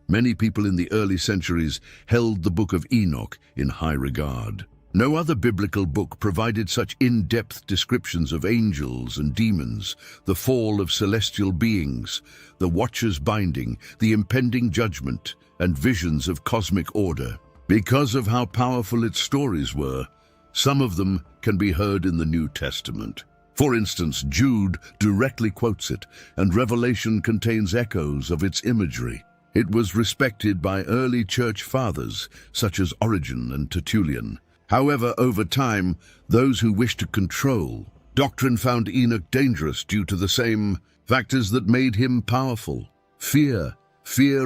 Many people in the early centuries held the Book of Enoch in high regard. No other biblical book provided such in-depth descriptions of angels and demons, the fall of celestial beings, the Watcher's binding, the impending judgment, and visions of cosmic order. Because of how powerful its stories were, some of them can be heard in the New Testament. For instance, Jude directly quotes it, and Revelation contains echoes of its imagery. It was respected by early church fathers, such as Origen and Tertullian. However, over time, those who wished to control doctrine found Enoch dangerous due to the same factors that made him powerful. Fear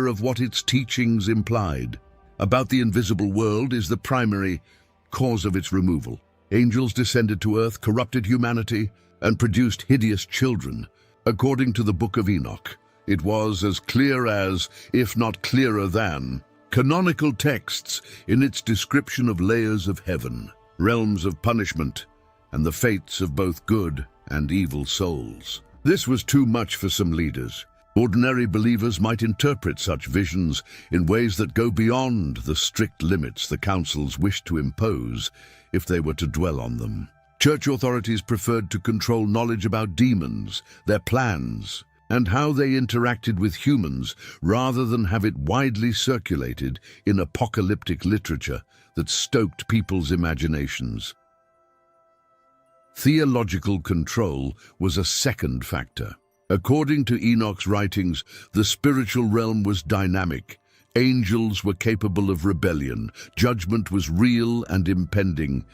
of what its teachings implied about the invisible world is the primary cause of its removal. Angels descended to earth, corrupted humanity, and produced hideous children. According to the Book of Enoch, it was as clear as, if not clearer than, canonical texts in its description of layers of heaven, realms of punishment, and the fates of both good and evil souls. This was too much for some leaders. Ordinary believers might interpret such visions in ways that go beyond the strict limits the councils wished to impose if they were to dwell on them. Church authorities preferred to control knowledge about demons, their plans, and how they interacted with humans rather than have it widely circulated in apocalyptic literature that stoked people's imaginations. Theological control was a second factor. According to Enoch's writings, the spiritual realm was dynamic. Angels were capable of rebellion, judgment was real and impending,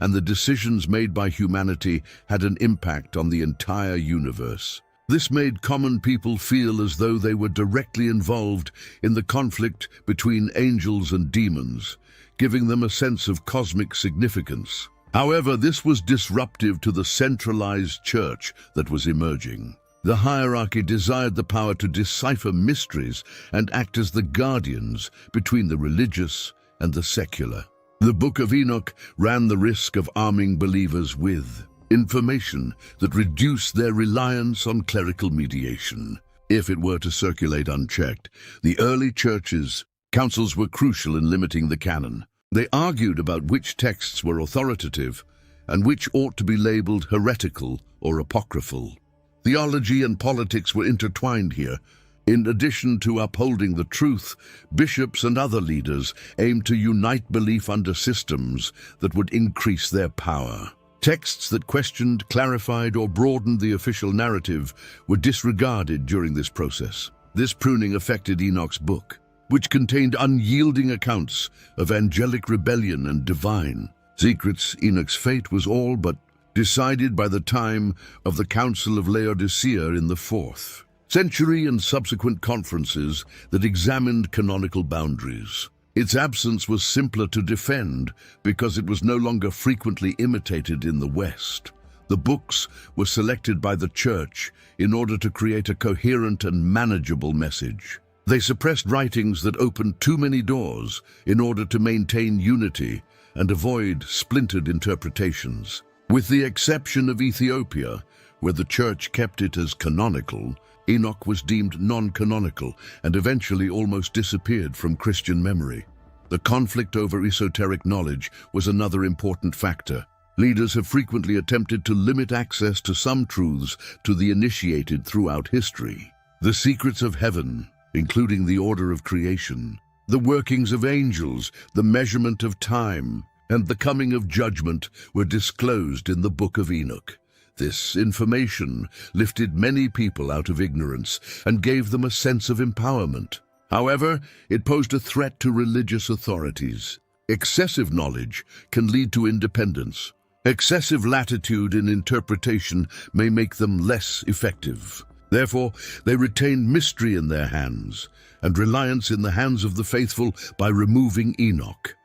and the decisions made by humanity had an impact on the entire universe. This made common people feel as though they were directly involved in the conflict between angels and demons, giving them a sense of cosmic significance. However, this was disruptive to the centralized church that was emerging. The hierarchy desired the power to decipher mysteries and act as the guardians between the religious and the secular. The Book of Enoch ran the risk of arming believers with information that reduced their reliance on clerical mediation. If it were to circulate unchecked, the early churches' councils were crucial in limiting the canon. They argued about which texts were authoritative and which ought to be labeled heretical or apocryphal. Theology and politics were intertwined here. In addition to upholding the truth, bishops and other leaders aimed to unite belief under systems that would increase their power. Texts that questioned, clarified, or broadened the official narrative were disregarded during this process. This pruning affected Enoch's book, which contained unyielding accounts of angelic rebellion and divine secrets. Enoch's fate was all but decided by the time of the Council of Laodicea in the 4th century and subsequent conferences that examined canonical boundaries. Its absence was simpler to defend because it was no longer frequently imitated in the West. The books were selected by the Church in order to create a coherent and manageable message. They suppressed writings that opened too many doors in order to maintain unity and avoid splintered interpretations. With the exception of Ethiopia, where the Church kept it as canonical, Enoch was deemed non-canonical and eventually almost disappeared from Christian memory. The conflict over esoteric knowledge was another important factor. Leaders have frequently attempted to limit access to some truths to the initiated throughout history. The secrets of heaven, including the order of creation, the workings of angels, the measurement of time, and the coming of judgment were disclosed in the Book of Enoch. This information lifted many people out of ignorance and gave them a sense of empowerment. However, it posed a threat to religious authorities. Excessive knowledge can lead to independence. Excessive latitude in interpretation may make them less effective. Therefore, they retain mystery in their hands and reliance in the hands of the faithful by removing Enoch.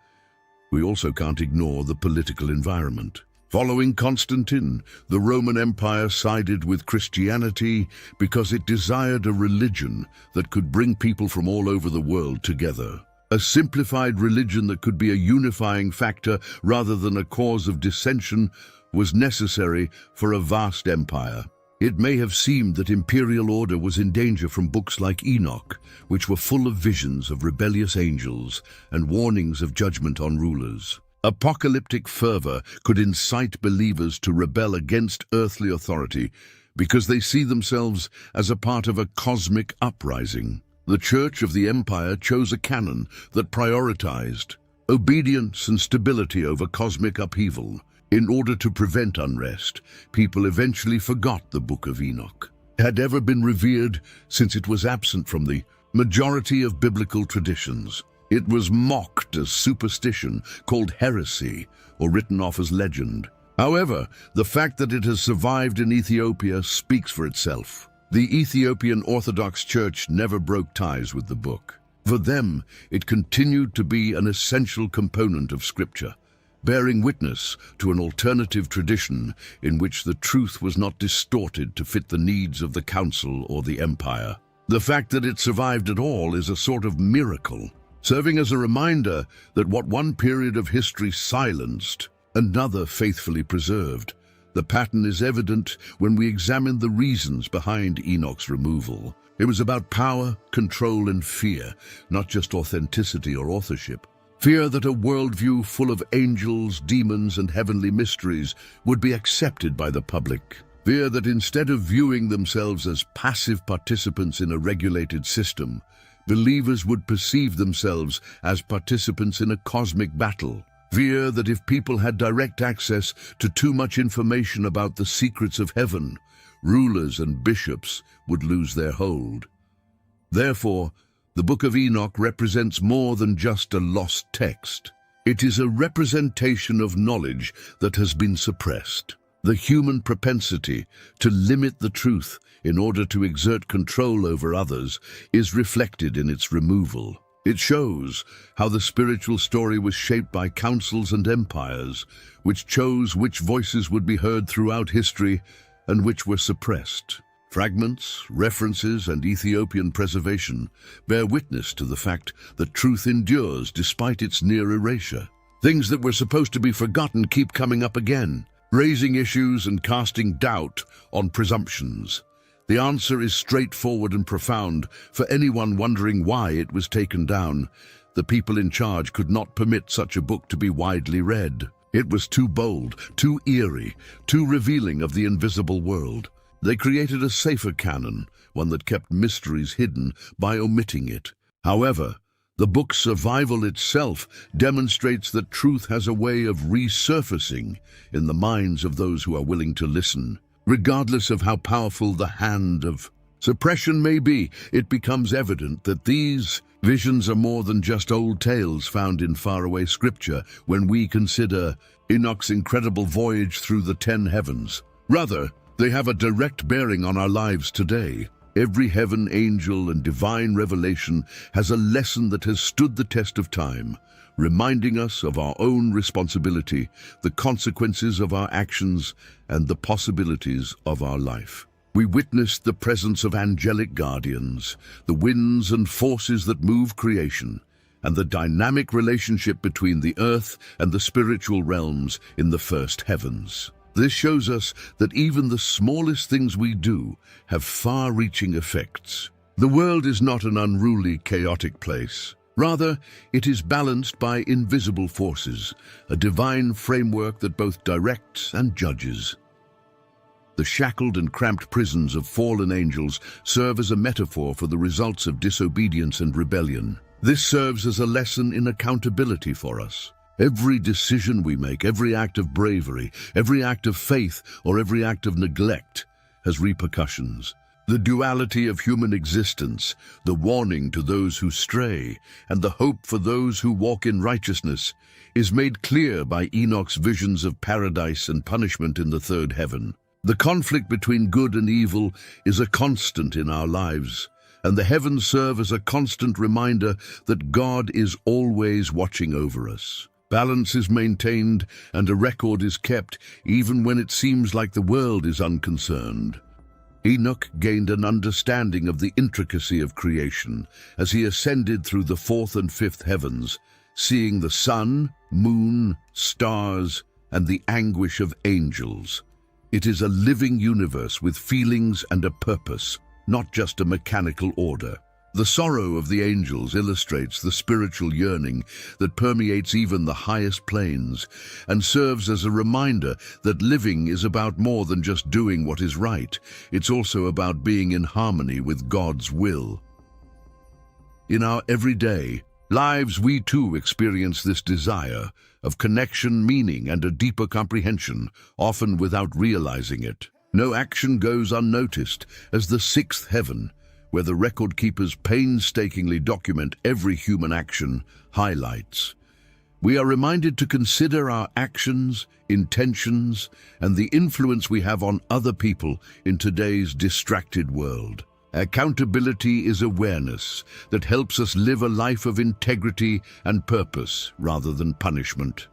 We also can't ignore the political environment. Following Constantine, the Roman Empire sided with Christianity because it desired a religion that could bring people from all over the world together. A simplified religion that could be a unifying factor rather than a cause of dissension was necessary for a vast empire. It may have seemed that imperial order was in danger from books like Enoch, which were full of visions of rebellious angels and warnings of judgment on rulers. Apocalyptic fervor could incite believers to rebel against earthly authority because they see themselves as a part of a cosmic uprising. The Church of the Empire chose a canon that prioritized obedience and stability over cosmic upheaval. In order to prevent unrest, people eventually forgot the Book of Enoch. It had ever been revered since it was absent from the majority of biblical traditions. It was mocked as superstition, called heresy, or written off as legend. However, the fact that it has survived in Ethiopia speaks for itself. The Ethiopian Orthodox Church never broke ties with the book. For them, it continued to be an essential component of Scripture, bearing witness to an alternative tradition in which the truth was not distorted to fit the needs of the council or the empire. The fact that it survived at all is a sort of miracle, serving as a reminder that what one period of history silenced, another faithfully preserved. The pattern is evident when we examine the reasons behind Enoch's removal. It was about power, control, and fear, not just authenticity or authorship. Fear that a worldview full of angels, demons, and heavenly mysteries would be accepted by the public. Fear that instead of viewing themselves as passive participants in a regulated system, believers would perceive themselves as participants in a cosmic battle. Fear that if people had direct access to too much information about the secrets of heaven, rulers and bishops would lose their hold. Therefore, the Book of Enoch represents more than just a lost text. It is a representation of knowledge that has been suppressed. The human propensity to limit the truth in order to exert control over others is reflected in its removal. It shows how the spiritual story was shaped by councils and empires, which chose which voices would be heard throughout history and which were suppressed. Fragments, references, and Ethiopian preservation bear witness to the fact that truth endures despite its near erasure. Things that were supposed to be forgotten keep coming up again, raising issues and casting doubt on presumptions. The answer is straightforward and profound for anyone wondering why it was taken down. The people in charge could not permit such a book to be widely read. It was too bold, too eerie, too revealing of the invisible world. They created a safer canon, one that kept mysteries hidden by omitting it. However, the book's survival itself demonstrates that truth has a way of resurfacing in the minds of those who are willing to listen. Regardless of how powerful the hand of suppression may be, it becomes evident that these visions are more than just old tales found in faraway scripture when we consider Enoch's incredible voyage through the 10 heavens. Rather, they have a direct bearing on our lives today. Every heaven, angel, and divine revelation has a lesson that has stood the test of time, reminding us of our own responsibility, the consequences of our actions, and the possibilities of our life. We witnessed the presence of angelic guardians, the winds and forces that move creation, and the dynamic relationship between the earth and the spiritual realms in the first heavens. This shows us that even the smallest things we do have far-reaching effects. The world is not an unruly, chaotic place. Rather, it is balanced by invisible forces, a divine framework that both directs and judges. The shackled and cramped prisons of fallen angels serve as a metaphor for the results of disobedience and rebellion. This serves as a lesson in accountability for us. Every decision we make, every act of bravery, every act of faith, or every act of neglect has repercussions. The duality of human existence, the warning to those who stray, and the hope for those who walk in righteousness, is made clear by Enoch's visions of paradise and punishment in the third heaven. The conflict between good and evil is a constant in our lives, and the heavens serve as a constant reminder that God is always watching over us. Balance is maintained and a record is kept even when it seems like the world is unconcerned. Enoch gained an understanding of the intricacy of creation as he ascended through the fourth and fifth heavens, seeing the sun, moon, stars, and the anguish of angels. It is a living universe with feelings and a purpose, not just a mechanical order. The sorrow of the angels illustrates the spiritual yearning that permeates even the highest planes and serves as a reminder that living is about more than just doing what is right. It's also about being in harmony with God's will. In our everyday lives, we too experience this desire of connection, meaning, and a deeper comprehension, often without realizing it. No action goes unnoticed as the sixth heaven, where the record keepers painstakingly document every human action, highlights. We are reminded to consider our actions, intentions, and the influence we have on other people in today's distracted world. Accountability is awareness that helps us live a life of integrity and purpose rather than punishment.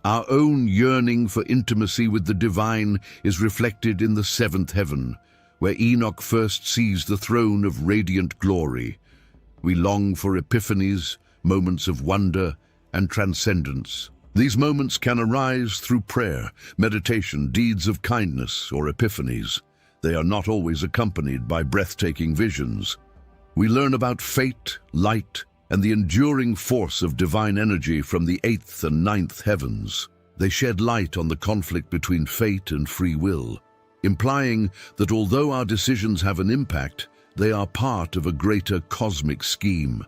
Our own yearning for intimacy with the divine is reflected in the seventh heaven, where Enoch first sees the throne of radiant glory. We long for epiphanies, moments of wonder and transcendence. These moments can arise through prayer, meditation, deeds of kindness, or epiphanies. they are not always accompanied by breathtaking visions. We learn about fate, light, and the enduring force of divine energy from the 8th and 9th heavens. They shed light on the conflict between fate and free will, implying that although our decisions have an impact, they are part of a greater cosmic scheme.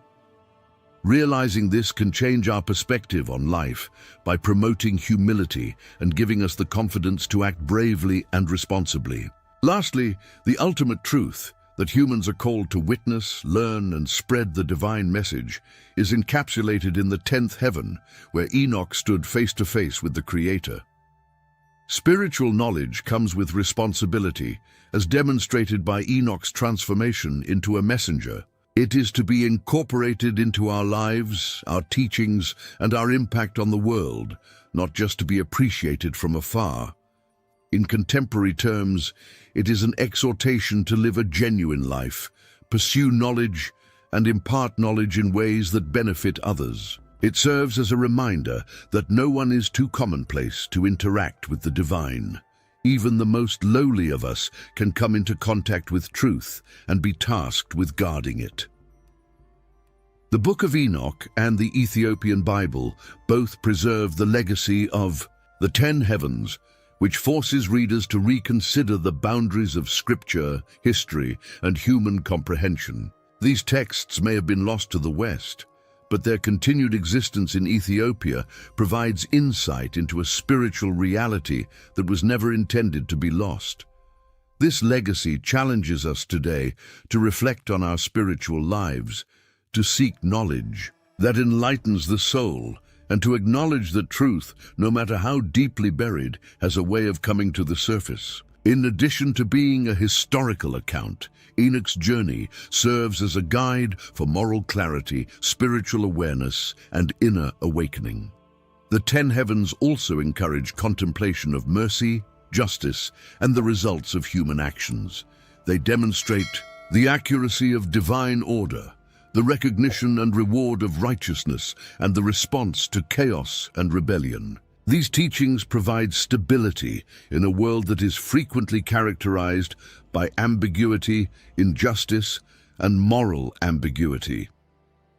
Realizing this can change our perspective on life by promoting humility and giving us the confidence to act bravely and responsibly. Lastly, the ultimate truth that humans are called to witness, learn, and spread the divine message is encapsulated in the 10th heaven, where Enoch stood face to face with the Creator. Spiritual knowledge comes with responsibility, as demonstrated by Enoch's transformation into a messenger. It is to be incorporated into our lives, our teachings, and our impact on the world, not just to be appreciated from afar. In contemporary terms, it is an exhortation to live a genuine life, pursue knowledge, and impart knowledge in ways that benefit others. It serves as a reminder that no one is too commonplace to interact with the divine. Even the most lowly of us can come into contact with truth and be tasked with guarding it. The Book of Enoch and the Ethiopian Bible both preserve the legacy of the 10 heavens, which forces readers to reconsider the boundaries of scripture, history, and human comprehension. These texts may have been lost to the West, but their continued existence in Ethiopia provides insight into a spiritual reality that was never intended to be lost. This legacy challenges us today to reflect on our spiritual lives, to seek knowledge that enlightens the soul, and to acknowledge that truth, no matter how deeply buried, has a way of coming to the surface. In addition to being a historical account, Enoch's journey serves as a guide for moral clarity, spiritual awareness, and inner awakening. The 10 heavens also encourage contemplation of mercy, justice, and the results of human actions. They demonstrate the accuracy of divine order, the recognition and reward of righteousness, and the response to chaos and rebellion. These teachings provide stability in a world that is frequently characterized by ambiguity, injustice, and moral ambiguity.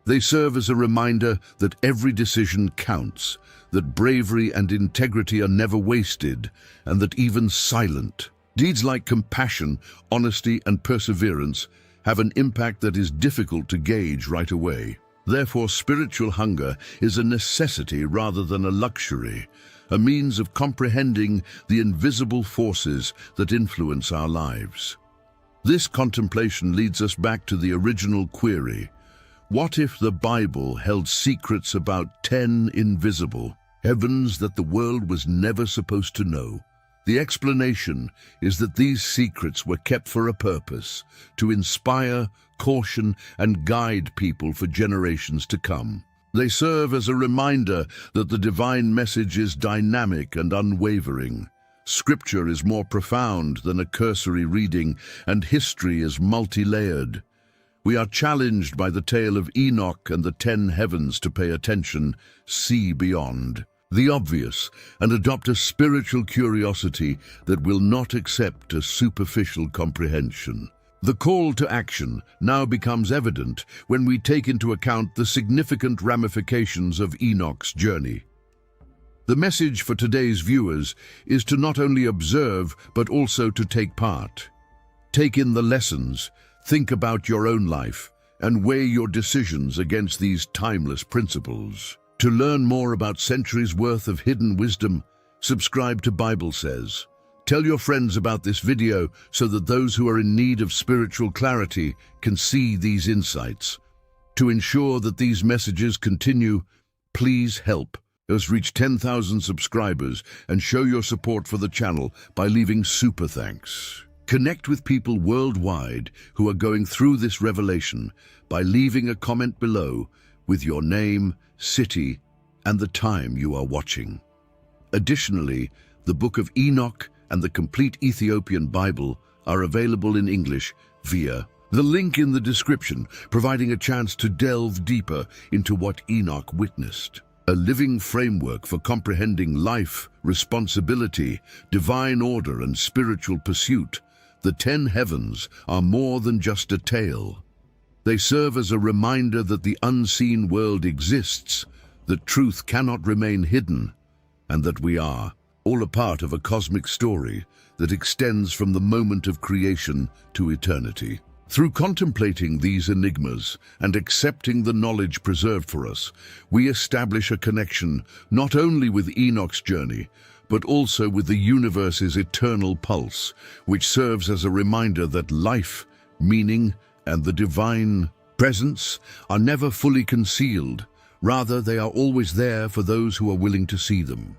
They serve as a reminder that every decision counts, that bravery and integrity are never wasted, and that even silent deeds like compassion, honesty, and perseverance have an impact that is difficult to gauge right away. Therefore, spiritual hunger is a necessity rather than a luxury, a means of comprehending the invisible forces that influence our lives. This contemplation leads us back to the original query: what if the Bible held secrets about 10 invisible heavens that the world was never supposed to know? The explanation is that these secrets were kept for a purpose: to inspire, caution, and guide people for generations to come. They serve as a reminder that the divine message is dynamic and unwavering. Scripture is more profound than a cursory reading, and history is multi-layered. We are challenged by the tale of Enoch and the 10 heavens to pay attention, see beyond the obvious, and adopt a spiritual curiosity that will not accept a superficial comprehension. The call to action now becomes evident when we take into account the significant ramifications of Enoch's journey. The message for today's viewers is to not only observe, but also to take part. Take in the lessons, think about your own life, and weigh your decisions against these timeless principles. To learn more about centuries' worth of hidden wisdom, subscribe to Bible Says. Tell your friends about this video so that those who are in need of spiritual clarity can see these insights. To ensure that these messages continue, please help us reach 10,000 subscribers and show your support for the channel by leaving super thanks. Connect with people worldwide who are going through this revelation by leaving a comment below with your name, city, and the time you are watching. Additionally, the Book of Enoch and the complete Ethiopian Bible are available in English via the link in the description, providing a chance to delve deeper into what Enoch witnessed. A living framework for comprehending life, responsibility, divine order, and spiritual pursuit. The 10 heavens are more than just a tale. They serve as a reminder that the unseen world exists, that truth cannot remain hidden, and that we are all a part of a cosmic story that extends from the moment of creation to eternity. Through contemplating these enigmas and accepting the knowledge preserved for us, we establish a connection not only with Enoch's journey, but also with the universe's eternal pulse, which serves as a reminder that life, meaning, and the divine presence are never fully concealed. Rather, they are always there for those who are willing to see them.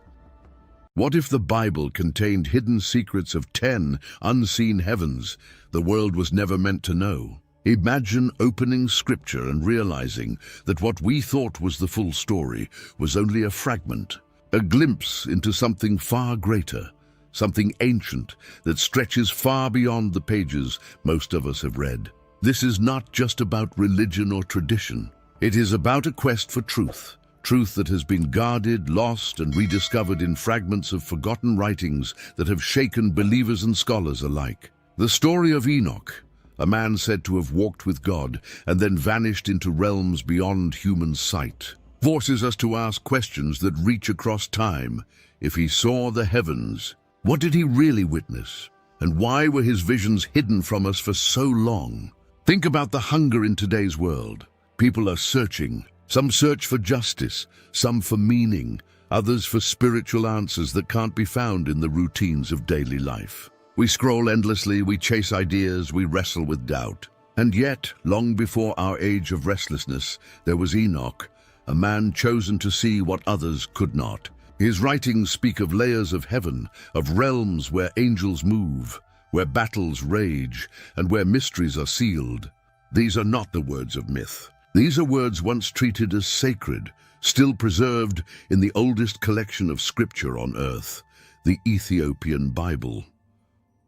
What if the Bible contained hidden secrets of 10 unseen heavens the world was never meant to know? Imagine opening Scripture and realizing that what we thought was the full story was only a fragment, a glimpse into something far greater, something ancient that stretches far beyond the pages most of us have read. This is not just about religion or tradition. It is about a quest for truth. Truth that has been guarded, lost, and rediscovered in fragments of forgotten writings that have shaken believers and scholars alike. The story of Enoch, a man said to have walked with God and then vanished into realms beyond human sight, forces us to ask questions that reach across time. If he saw the heavens, what did he really witness? And why were his visions hidden from us for so long? Think about the hunger in today's world. People are searching. Some search for justice, some for meaning, others for spiritual answers that can't be found in the routines of daily life. We scroll endlessly, we chase ideas, we wrestle with doubt. And yet, long before our age of restlessness, there was Enoch, a man chosen to see what others could not. His writings speak of layers of heaven, of realms where angels move, where battles rage, and where mysteries are sealed. These are not the words of myth. These are words once treated as sacred, still preserved in the oldest collection of scripture on earth, the Ethiopian Bible.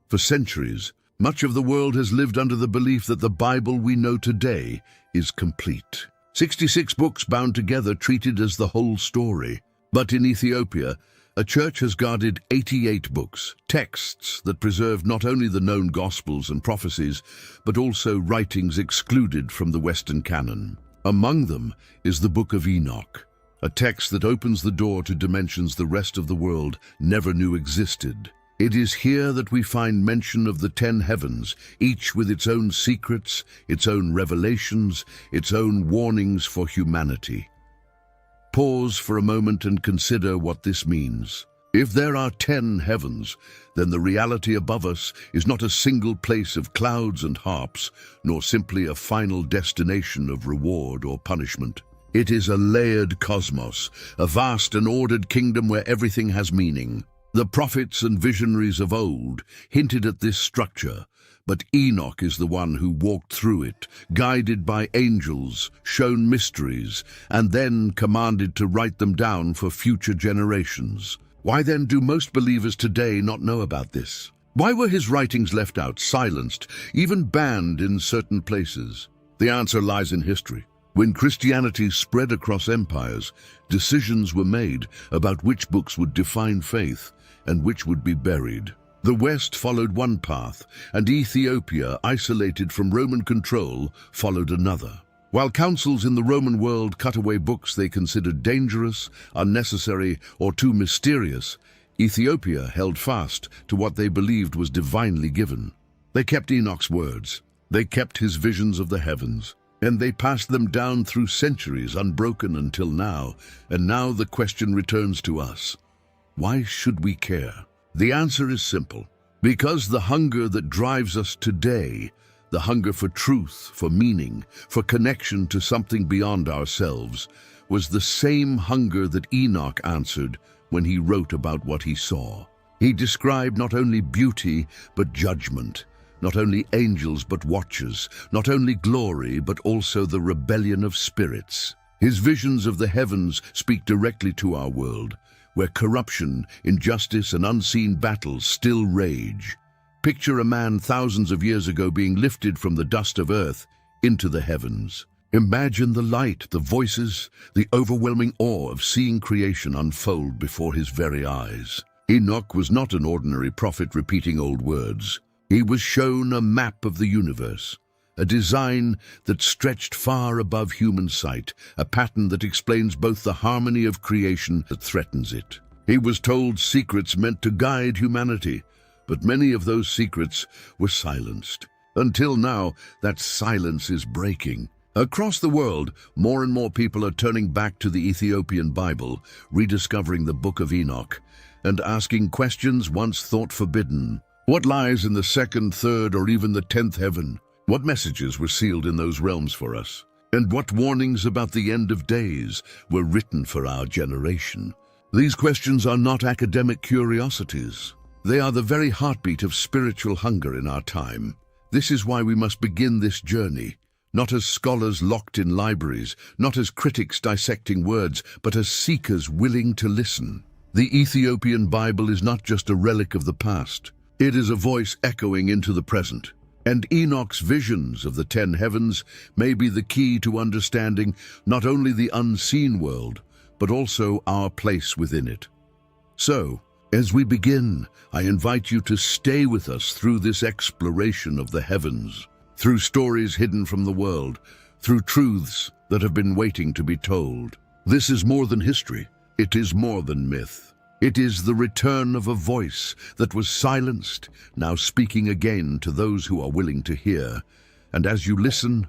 For centuries, much of the world has lived under the belief that the Bible we know today is complete. 66 books bound together, treated as the whole story. But in Ethiopia, a church has guarded 88 books, texts that preserve not only the known Gospels and prophecies, but also writings excluded from the Western canon. Among them is the Book of Enoch, a text that opens the door to dimensions the rest of the world never knew existed. It is here that we find mention of the 10 heavens, each with its own secrets, its own revelations, its own warnings for humanity. Pause for a moment and consider what this means. If there are 10 heavens, then the reality above us is not a single place of clouds and harps, nor simply a final destination of reward or punishment. It is a layered cosmos, a vast and ordered kingdom where everything has meaning. The prophets and visionaries of old hinted at this structure, but Enoch is the one who walked through it, guided by angels, shown mysteries, and then commanded to write them down for future generations. Why then do most believers today not know about this? Why were his writings left out, silenced, even banned in certain places? The answer lies in history. When Christianity spread across empires, decisions were made about which books would define faith and which would be buried. The West followed one path, and Ethiopia, isolated from Roman control, followed another. While councils in the Roman world cut away books they considered dangerous, unnecessary, or too mysterious, Ethiopia held fast to what they believed was divinely given. They kept Enoch's words, they kept his visions of the heavens, and they passed them down through centuries unbroken until now. And now the question returns to us. Why should we care? The answer is simple. Because the hunger that drives us today, the hunger for truth, for meaning, for connection to something beyond ourselves, was the same hunger that Enoch answered when he wrote about what he saw. He described not only beauty, but judgment, not only angels, but watchers, not only glory, but also the rebellion of spirits. His visions of the heavens speak directly to our world, where corruption, injustice, and unseen battles still rage. Picture a man thousands of years ago being lifted from the dust of earth into the heavens. Imagine the light, the voices, the overwhelming awe of seeing creation unfold before his very eyes. Enoch was not an ordinary prophet repeating old words. He was shown a map of the universe, a design that stretched far above human sight, a pattern that explains both the harmony of creation that threatens it. He was told secrets meant to guide humanity, but many of those secrets were silenced. Until now, that silence is breaking. Across the world, more and more people are turning back to the Ethiopian Bible, rediscovering the Book of Enoch, and asking questions once thought forbidden. What lies in the second, third, or even the 10th heaven? What messages were sealed in those realms for us? And what warnings about the end of days were written for our generation? These questions are not academic curiosities. They are the very heartbeat of spiritual hunger in our time. This is why we must begin this journey, not as scholars locked in libraries, not as critics dissecting words, but as seekers willing to listen. The Ethiopian Bible is not just a relic of the past. It is a voice echoing into the present. And Enoch's visions of the 10 heavens may be the key to understanding not only the unseen world, but also our place within it. So, as we begin, I invite you to stay with us through this exploration of the heavens, through stories hidden from the world, through truths that have been waiting to be told. This is more than history. It is more than myth. It is the return of a voice that was silenced, now speaking again to those who are willing to hear. And as you listen,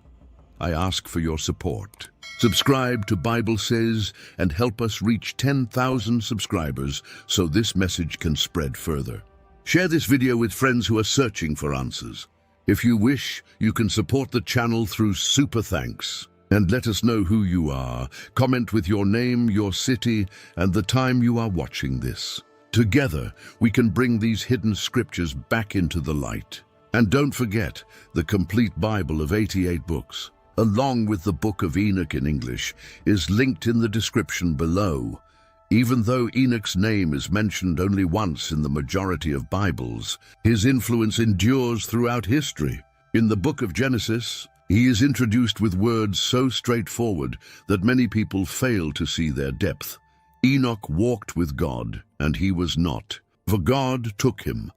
I ask for your support. Subscribe to Bible Says and help us reach 10,000 subscribers so this message can spread further. Share this video with friends who are searching for answers. If you wish, you can support the channel through Super Thanks. And let us know who you are. Comment with your name, your city, and the time you are watching this. Together, we can bring these hidden scriptures back into the light. And don't forget, the complete Bible of 88 books, along with the Book of Enoch in English, is linked in the description below. Even though Enoch's name is mentioned only once in the majority of Bibles, his influence endures throughout history. In the book of Genesis, he is introduced with words so straightforward that many people fail to see their depth. Enoch walked with God, and he was not, for God took him.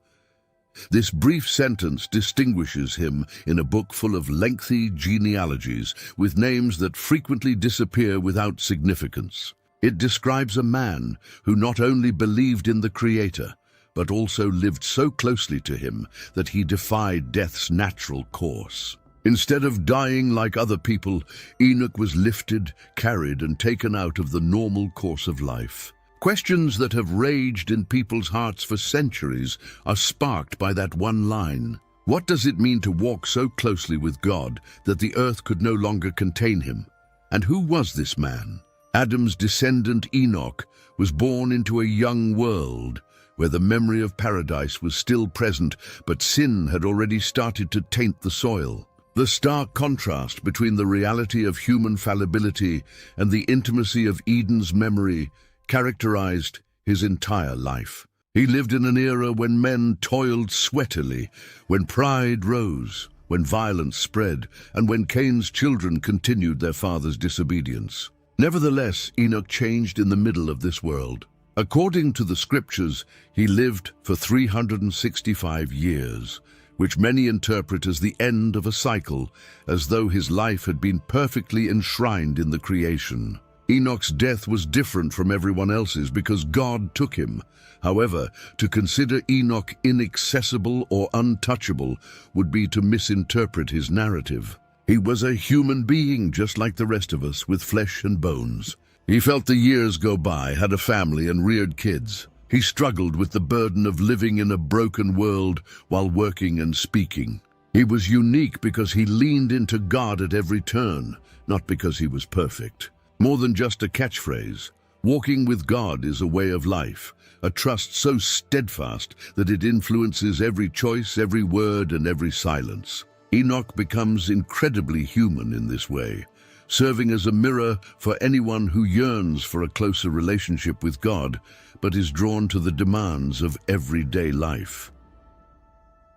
This brief sentence distinguishes him in a book full of lengthy genealogies with names that frequently disappear without significance. It describes a man who not only believed in the Creator, but also lived so closely to him that he defied death's natural course. Instead of dying like other people, Enoch was lifted, carried, and taken out of the normal course of life. Questions that have raged in people's hearts for centuries are sparked by that one line. What does it mean to walk so closely with God that the earth could no longer contain him? And who was this man? Adam's descendant Enoch was born into a young world where the memory of paradise was still present, but sin had already started to taint the soil. The stark contrast between the reality of human fallibility and the intimacy of Eden's memory characterized his entire life. He lived in an era when men toiled sweatily, when pride rose, when violence spread, and when Cain's children continued their father's disobedience. Nevertheless, Enoch changed in the middle of this world. According to the scriptures, he lived for 365 years, which many interpret as the end of a cycle, as though his life had been perfectly enshrined in the creation. Enoch's death was different from everyone else's because God took him. However, to consider Enoch inaccessible or untouchable would be to misinterpret his narrative. He was a human being just like the rest of us, with flesh and bones. He felt the years go by, had a family, and reared kids. He struggled with the burden of living in a broken world while working and speaking. He was unique because he leaned into God at every turn, not because he was perfect. More than just a catchphrase, walking with God is a way of life, a trust so steadfast that it influences every choice, every word, and every silence. Enoch becomes incredibly human in this way, serving as a mirror for anyone who yearns for a closer relationship with God, but is drawn to the demands of everyday life.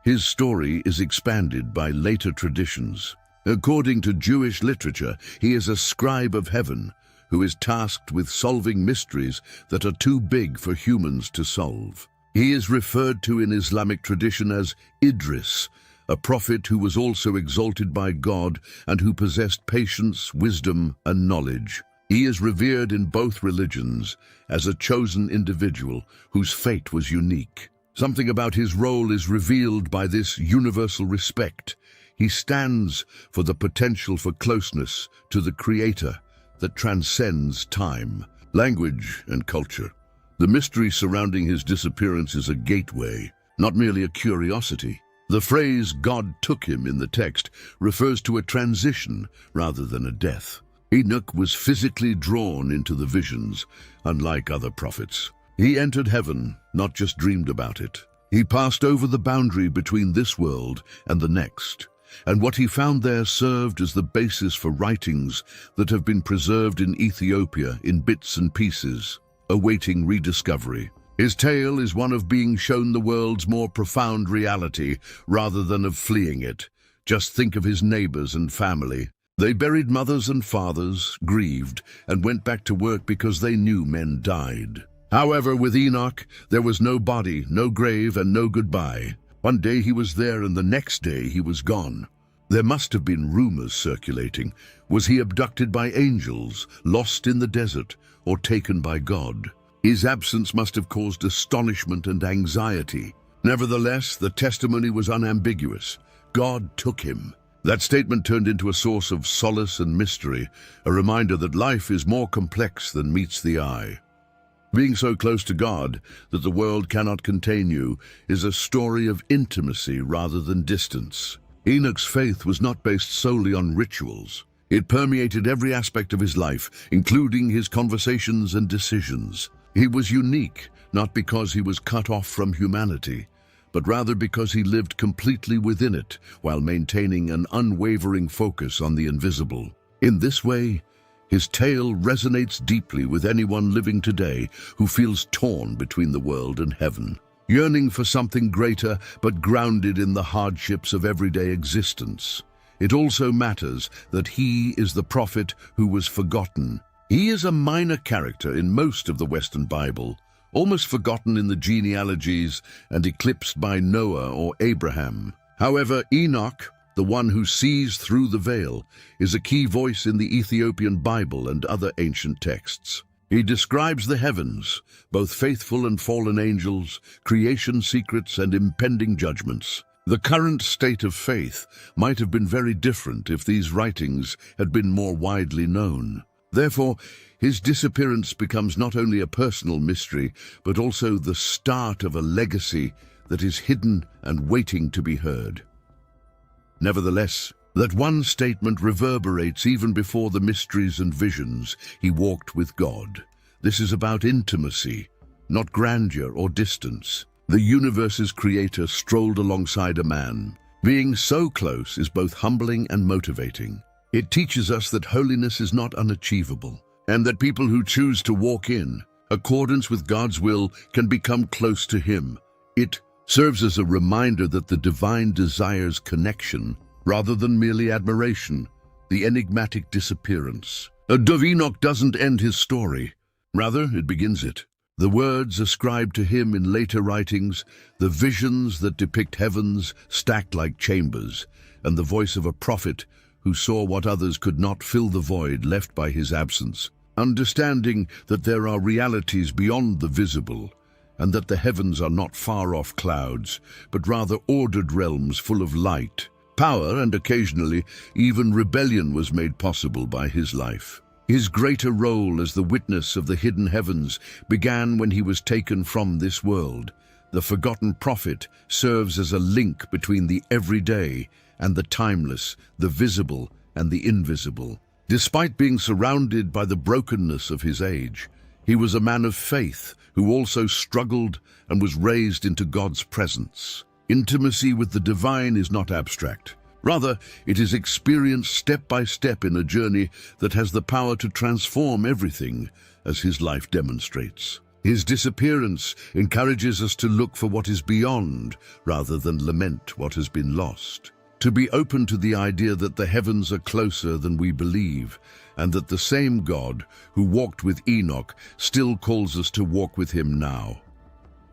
His story is expanded by later traditions. According to Jewish literature, he is a scribe of heaven who is tasked with solving mysteries that are too big for humans to solve. He is referred to in Islamic tradition as Idris, a prophet who was also exalted by God and who possessed patience, wisdom, and knowledge. He is revered in both religions as a chosen individual whose fate was unique. Something about his role is revealed by this universal respect. He stands for the potential for closeness to the Creator that transcends time, language, and culture. The mystery surrounding his disappearance is a gateway, not merely a curiosity. The phrase "God took him" in the text refers to a transition rather than a death. Enoch was physically drawn into the visions, unlike other prophets. He entered heaven, not just dreamed about it. He passed over the boundary between this world and the next, and what he found there served as the basis for writings that have been preserved in Ethiopia in bits and pieces, awaiting rediscovery. His tale is one of being shown the world's more profound reality rather than of fleeing it. Just think of his neighbors and family. They buried mothers and fathers, grieved, and went back to work because they knew men died. However, with Enoch, there was no body, no grave, and no goodbye. One day he was there, and the next day he was gone. There must have been rumors circulating. Was he abducted by angels, lost in the desert, or taken by God? His absence must have caused astonishment and anxiety. Nevertheless, the testimony was unambiguous. God took him. That statement turned into a source of solace and mystery, a reminder that life is more complex than meets the eye. Being so close to God that the world cannot contain you is a story of intimacy rather than distance. Enoch's faith was not based solely on rituals. It permeated every aspect of his life, including his conversations and decisions. He was unique, not because he was cut off from humanity, but rather because he lived completely within it while maintaining an unwavering focus on the invisible. In this way, his tale resonates deeply with anyone living today who feels torn between the world and heaven, yearning for something greater but grounded in the hardships of everyday existence. It also matters that he is the prophet who was forgotten. He is a minor character in most of the Western Bible, almost forgotten in the genealogies and eclipsed by Noah or Abraham. However, Enoch, the one who sees through the veil, is a key voice in the Ethiopian Bible and other ancient texts. He describes the heavens, both faithful and fallen angels, creation secrets, and impending judgments. The current state of faith might have been very different if these writings had been more widely known. Therefore, his disappearance becomes not only a personal mystery, but also the start of a legacy that is hidden and waiting to be heard. Nevertheless, that one statement reverberates even before the mysteries and visions. He walked with God. This is about intimacy, not grandeur or distance. The universe's creator strolled alongside a man. Being so close is both humbling and motivating. It teaches us that holiness is not unachievable, and that people who choose to walk in accordance with God's will can become close to Him. It serves as a reminder that the divine desires connection rather than merely admiration. The enigmatic disappearance of Enoch doesn't end his story. Rather, it begins it. The words ascribed to him in later writings, the visions that depict heavens stacked like chambers, and the voice of a prophet who saw what others could not fill the void left by his absence. Understanding that there are realities beyond the visible, and that the heavens are not far-off clouds, but rather ordered realms full of light, power, and occasionally even rebellion was made possible by his life. His greater role as the witness of the hidden heavens began when he was taken from this world. The forgotten prophet serves as a link between the everyday and the timeless, the visible and the invisible. Despite being surrounded by the brokenness of his age, he was a man of faith who also struggled and was raised into God's presence. Intimacy with the divine is not abstract. Rather, it is experienced step by step in a journey that has the power to transform everything, as his life demonstrates. His disappearance encourages us to look for what is beyond, rather than lament what has been lost. To be open to the idea that the heavens are closer than we believe, and that the same God who walked with Enoch still calls us to walk with him now.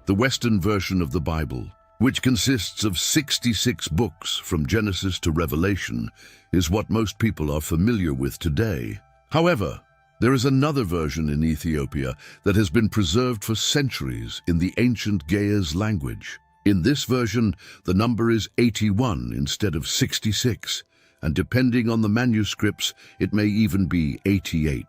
The Western version of the Bible, which consists of 66 books from Genesis to Revelation, is what most people are familiar with today. However, there is another version in Ethiopia that has been preserved for centuries in the ancient Ge'ez language. In this version, the number is 81 instead of 66, and depending on the manuscripts, it may even be 88.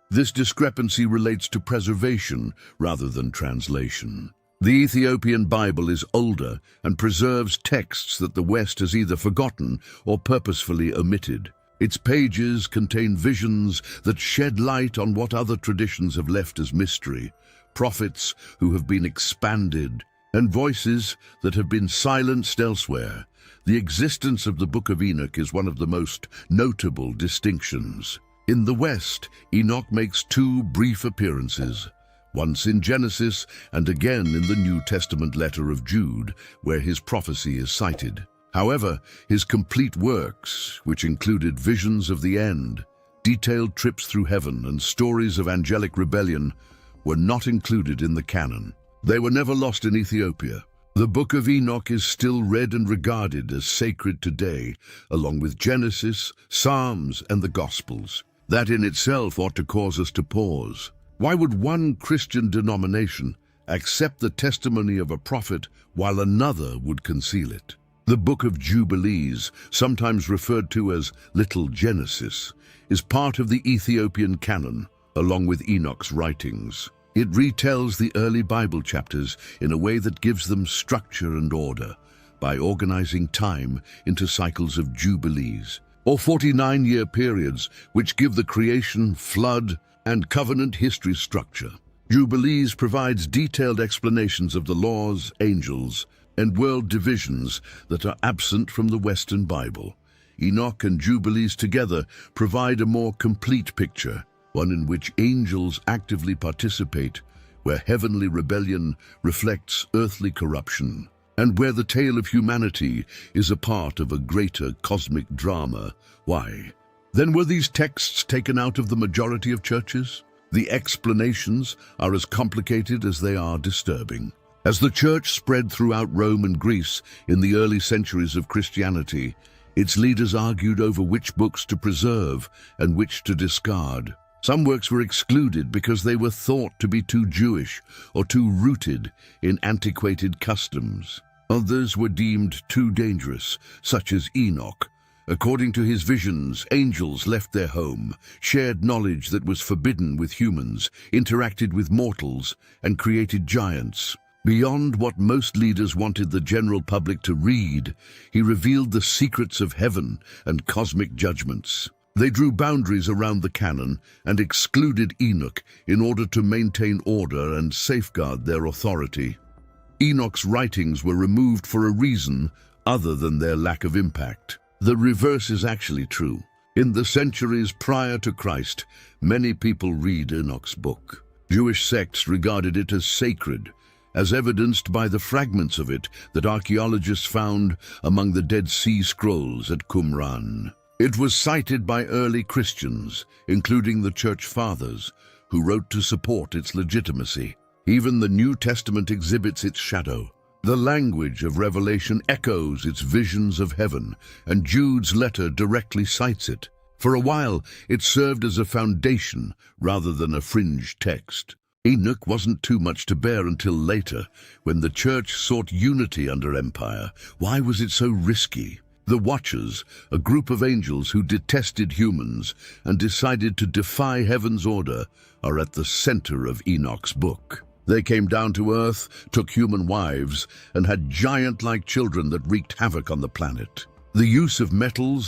This discrepancy relates to preservation rather than translation. The Ethiopian Bible is older and preserves texts that the West has either forgotten or purposefully omitted. Its pages contain visions that shed light on what other traditions have left as mystery, prophets who have been expanded, and voices that have been silenced elsewhere. The existence of the Book of Enoch is one of the most notable distinctions. In the West, Enoch makes two brief appearances, once in Genesis and again in the New Testament letter of Jude, where his prophecy is cited. However, his complete works, which included visions of the end, detailed trips through heaven, and stories of angelic rebellion, were not included in the canon. They were never lost in Ethiopia. The Book of Enoch is still read and regarded as sacred today, along with Genesis, Psalms, and the Gospels. That in itself ought to cause us to pause. Why would one Christian denomination accept the testimony of a prophet while another would conceal it? The Book of Jubilees, sometimes referred to as Little Genesis, is part of the Ethiopian canon, along with Enoch's writings. It retells the early Bible chapters in a way that gives them structure and order, by organizing time into cycles of jubilees, or 49-year periods which give the creation, flood, and covenant history structure. Jubilees provides detailed explanations of the laws, angels, and world divisions that are absent from the Western Bible. Enoch and Jubilees together provide a more complete picture, one in which angels actively participate, where heavenly rebellion reflects earthly corruption, and where the tale of humanity is a part of a greater cosmic drama. Why? Then were these texts taken out of the majority of churches? The explanations are as complicated as they are disturbing. As the church spread throughout Rome and Greece in the early centuries of Christianity, its leaders argued over which books to preserve and which to discard. Some works were excluded because they were thought to be too Jewish or too rooted in antiquated customs. Others were deemed too dangerous, such as Enoch. According to his visions, angels left their home, shared knowledge that was forbidden with humans, interacted with mortals, and created giants. Beyond what most leaders wanted the general public to read, he revealed the secrets of heaven and cosmic judgments. They drew boundaries around the canon and excluded Enoch in order to maintain order and safeguard their authority. Enoch's writings were removed for a reason other than their lack of impact. The reverse is actually true. In the centuries prior to Christ, many people read Enoch's book. Jewish sects regarded it as sacred, as evidenced by the fragments of it that archaeologists found among the Dead Sea Scrolls at Qumran. It was cited by early Christians, including the Church Fathers, who wrote to support its legitimacy. Even the New Testament exhibits its shadow. The language of Revelation echoes its visions of heaven, and Jude's letter directly cites it. For a while, it served as a foundation rather than a fringe text. Enoch wasn't too much to bear until later, when the church sought unity under empire. Why was it so risky? The Watchers, a group of angels who detested humans and decided to defy heaven's order, are at the center of Enoch's book. They came down to Earth, took human wives, and had giant-like children that wreaked havoc on the planet. The use of metals, the